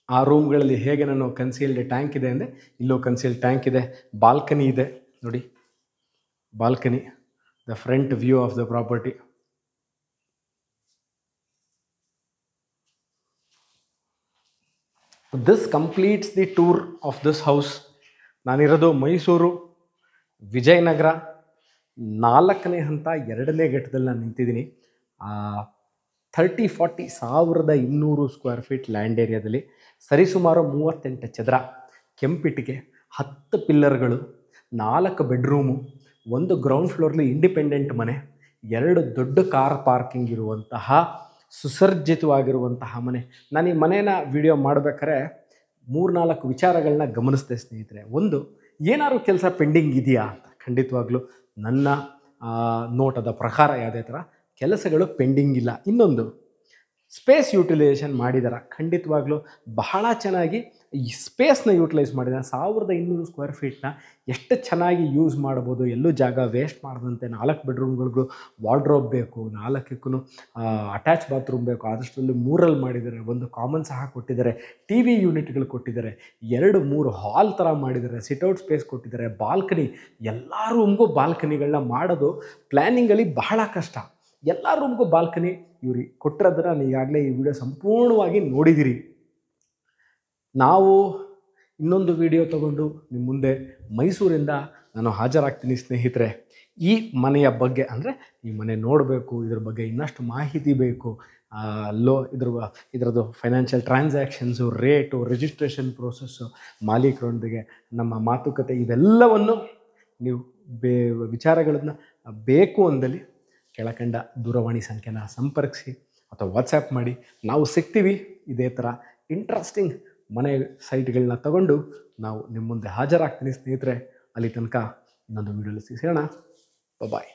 ಆ ರೂಮ್ಗಳಲ್ಲಿ ಹೇಗೆ ನಾನು ಕನ್ಸೀಲ್ಡ್ ಟ್ಯಾಂಕ್ ಇದೆ ಅಂದರೆ, ಇಲ್ಲೂ ಕನ್ಸೀಲ್ಡ್ ಟ್ಯಾಂಕ್ ಇದೆ. ಬಾಲ್ಕನಿ ಇದೆ ನೋಡಿ, balcony, the front view of the property. This completes the tour of this house. ನಾನಿರೋದು ಮೈಸೂರು ವಿಜಯನಗರ 4ನೇ ಹಂತ 2ನೇ ಘಟ್ಟದಲ್ಲಿ ನಾನು ನಿಂತಿದ್ದೀನಿ. 30-40 1200 ಸ್ಕ್ವೇರ್ ಫೀಟ್ ಲ್ಯಾಂಡ್ ಏರಿಯಾದಲ್ಲಿ ಸರಿಸುಮಾರು 38 ಚದರ, ಕೆಂಪಿಟ್ಟಿಗೆ, 10 ಪಿಲ್ಲರ್ಗಳು, 4 ಬೆಡ್ರೂಮು, 1 ಗ್ರೌಂಡ್ ಫ್ಲೋರ್ಲಿ ಇಂಡಿಪೆಂಡೆಂಟ್ ಮನೆ, 2 ದೊಡ್ಡ ಕಾರ್ ಪಾರ್ಕಿಂಗ್ ಇರುವಂತಹ ಸುಸರ್ಜಿತವಾಗಿರುವಂತಹ ಮನೆ. ನಾನು ಈ ಮನೇನ ವಿಡಿಯೋ ಮಾಡಬೇಕಾದ್ರೆ 3-4 ವಿಚಾರಗಳನ್ನ ಗಮನಿಸಿದೆ ಸ್ನೇಹಿತರೆ. ಒಂದು, ಏನಾದ್ರು ಕೆಲಸ ಪೆಂಡಿಂಗ್ ಇದೆಯಾ ಅಂತ. ಖಂಡಿತವಾಗ್ಲೂ ನನ್ನ ನೋಟದ ಪ್ರಕಾರ ಯಾವುದೇ ಥರ ಕೆಲಸಗಳು ಪೆಂಡಿಂಗ್ ಇಲ್ಲ. ಇನ್ನೊಂದು, ಸ್ಪೇಸ್ ಯೂಟಿಲೈಸೇಷನ್ ಮಾಡಿದ್ದಾರೆ. ಖಂಡಿತವಾಗ್ಲೂ ಬಹಳ ಚೆನ್ನಾಗಿ ಈ ಸ್ಪೇಸ್ನ ಯೂಟಿಲೈಸ್ ಮಾಡಿದ್ದಾರೆ. 1200 ಸ್ಕ್ವೇರ್ ಫೀಟ್ನ ಎಷ್ಟು ಚೆನ್ನಾಗಿ ಯೂಸ್ ಮಾಡ್ಬೋದು, ಎಲ್ಲೂ ಜಾಗ ವೇಸ್ಟ್ ಮಾಡದಂತೆ. 4 ಬೆಡ್ರೂಮ್ಗಳಿಗೂ ವಾರ್ಡ್ರೋಬ್ ಬೇಕು, 4ಕ್ಕೂ ಅಟ್ಯಾಚ್ ಬಾತ್ರೂಮ್ ಬೇಕು, ಆದಷ್ಟರಲ್ಲಿ 3ರಲ್ಲಿ ಮಾಡಿದ್ದಾರೆ. ಒಂದು ಕಾಮನ್ ಸಹ ಕೊಟ್ಟಿದ್ದಾರೆ, ಟಿ ವಿ ಯೂನಿಟ್ಗಳು ಕೊಟ್ಟಿದ್ದಾರೆ, 2-3 ಹಾಲ್ ಥರ ಮಾಡಿದ್ದಾರೆ, ಸಿಟ್ಔಟ್ ಸ್ಪೇಸ್ ಕೊಟ್ಟಿದ್ದಾರೆ, ಬಾಲ್ಕನಿ. ಎಲ್ಲ ರೂಮ್ಗೂ ಬಾಲ್ಕನಿಗಳನ್ನ ಮಾಡೋದು ಪ್ಲ್ಯಾನಿಂಗಲ್ಲಿ ಬಹಳ ಕಷ್ಟ. ಎಲ್ಲ ರೂಮ್ಗೂ ಬಾಲ್ಕನಿ ಇವ್ರಿಗೆ ಕೊಟ್ಟಿರೋದನ್ನು ಈಗಾಗಲೇ ಈ ವಿಡಿಯೋ ಸಂಪೂರ್ಣವಾಗಿ ನೋಡಿದ್ದೀರಿ. ನಾವು ಇನ್ನೊಂದು ವಿಡಿಯೋ ತಗೊಂಡು ನಿಮ್ಮ ಮುಂದೆ ಮೈಸೂರಿಂದ ನಾನು ಹಾಜರಾಗ್ತೀನಿ ಸ್ನೇಹಿತರೆ. ಈ ಮನೆಯ ಬಗ್ಗೆ, ಅಂದರೆ ಈ ಮನೆ ನೋಡಬೇಕು, ಇದ್ರ ಬಗ್ಗೆ ಇನ್ನಷ್ಟು ಮಾಹಿತಿ ಬೇಕು, ಇದರದ್ದು financial transactions, rate, registration process, ಮಾಲೀಕರೊಂದಿಗೆ ನಮ್ಮ ಮಾತುಕತೆ, ಇವೆಲ್ಲವನ್ನು ನೀವು ವಿಚಾರಗಳನ್ನು ಬೇಕು ಅಂದಲ್ಲಿ ಕೆಳಕಂಡ ದೂರವಾಣಿ ಸಂಖ್ಯೆನ ಸಂಪರ್ಕಿಸಿ ಅಥವಾ ವಾಟ್ಸಪ್ ಮಾಡಿ, ನಾವು ಸಿಗ್ತೀವಿ. ಇದೇ ಥರ ಇಂಟ್ರೆಸ್ಟಿಂಗ್ ಮನೆ ಸೈಟ್ಗಳನ್ನ ತಗೊಂಡು ನಾವು ನಿಮ್ಮ ಮುಂದೆ ಹಾಜರಾಗ್ತೀನಿ ಸ್ನೇಹಿತರೆ. ಅಲ್ಲಿ ತನಕ ಇನ್ನೊಂದು ವೀಡಿಯೋಲಿ ಸಿಗೋಣ. ಬಾಯ್.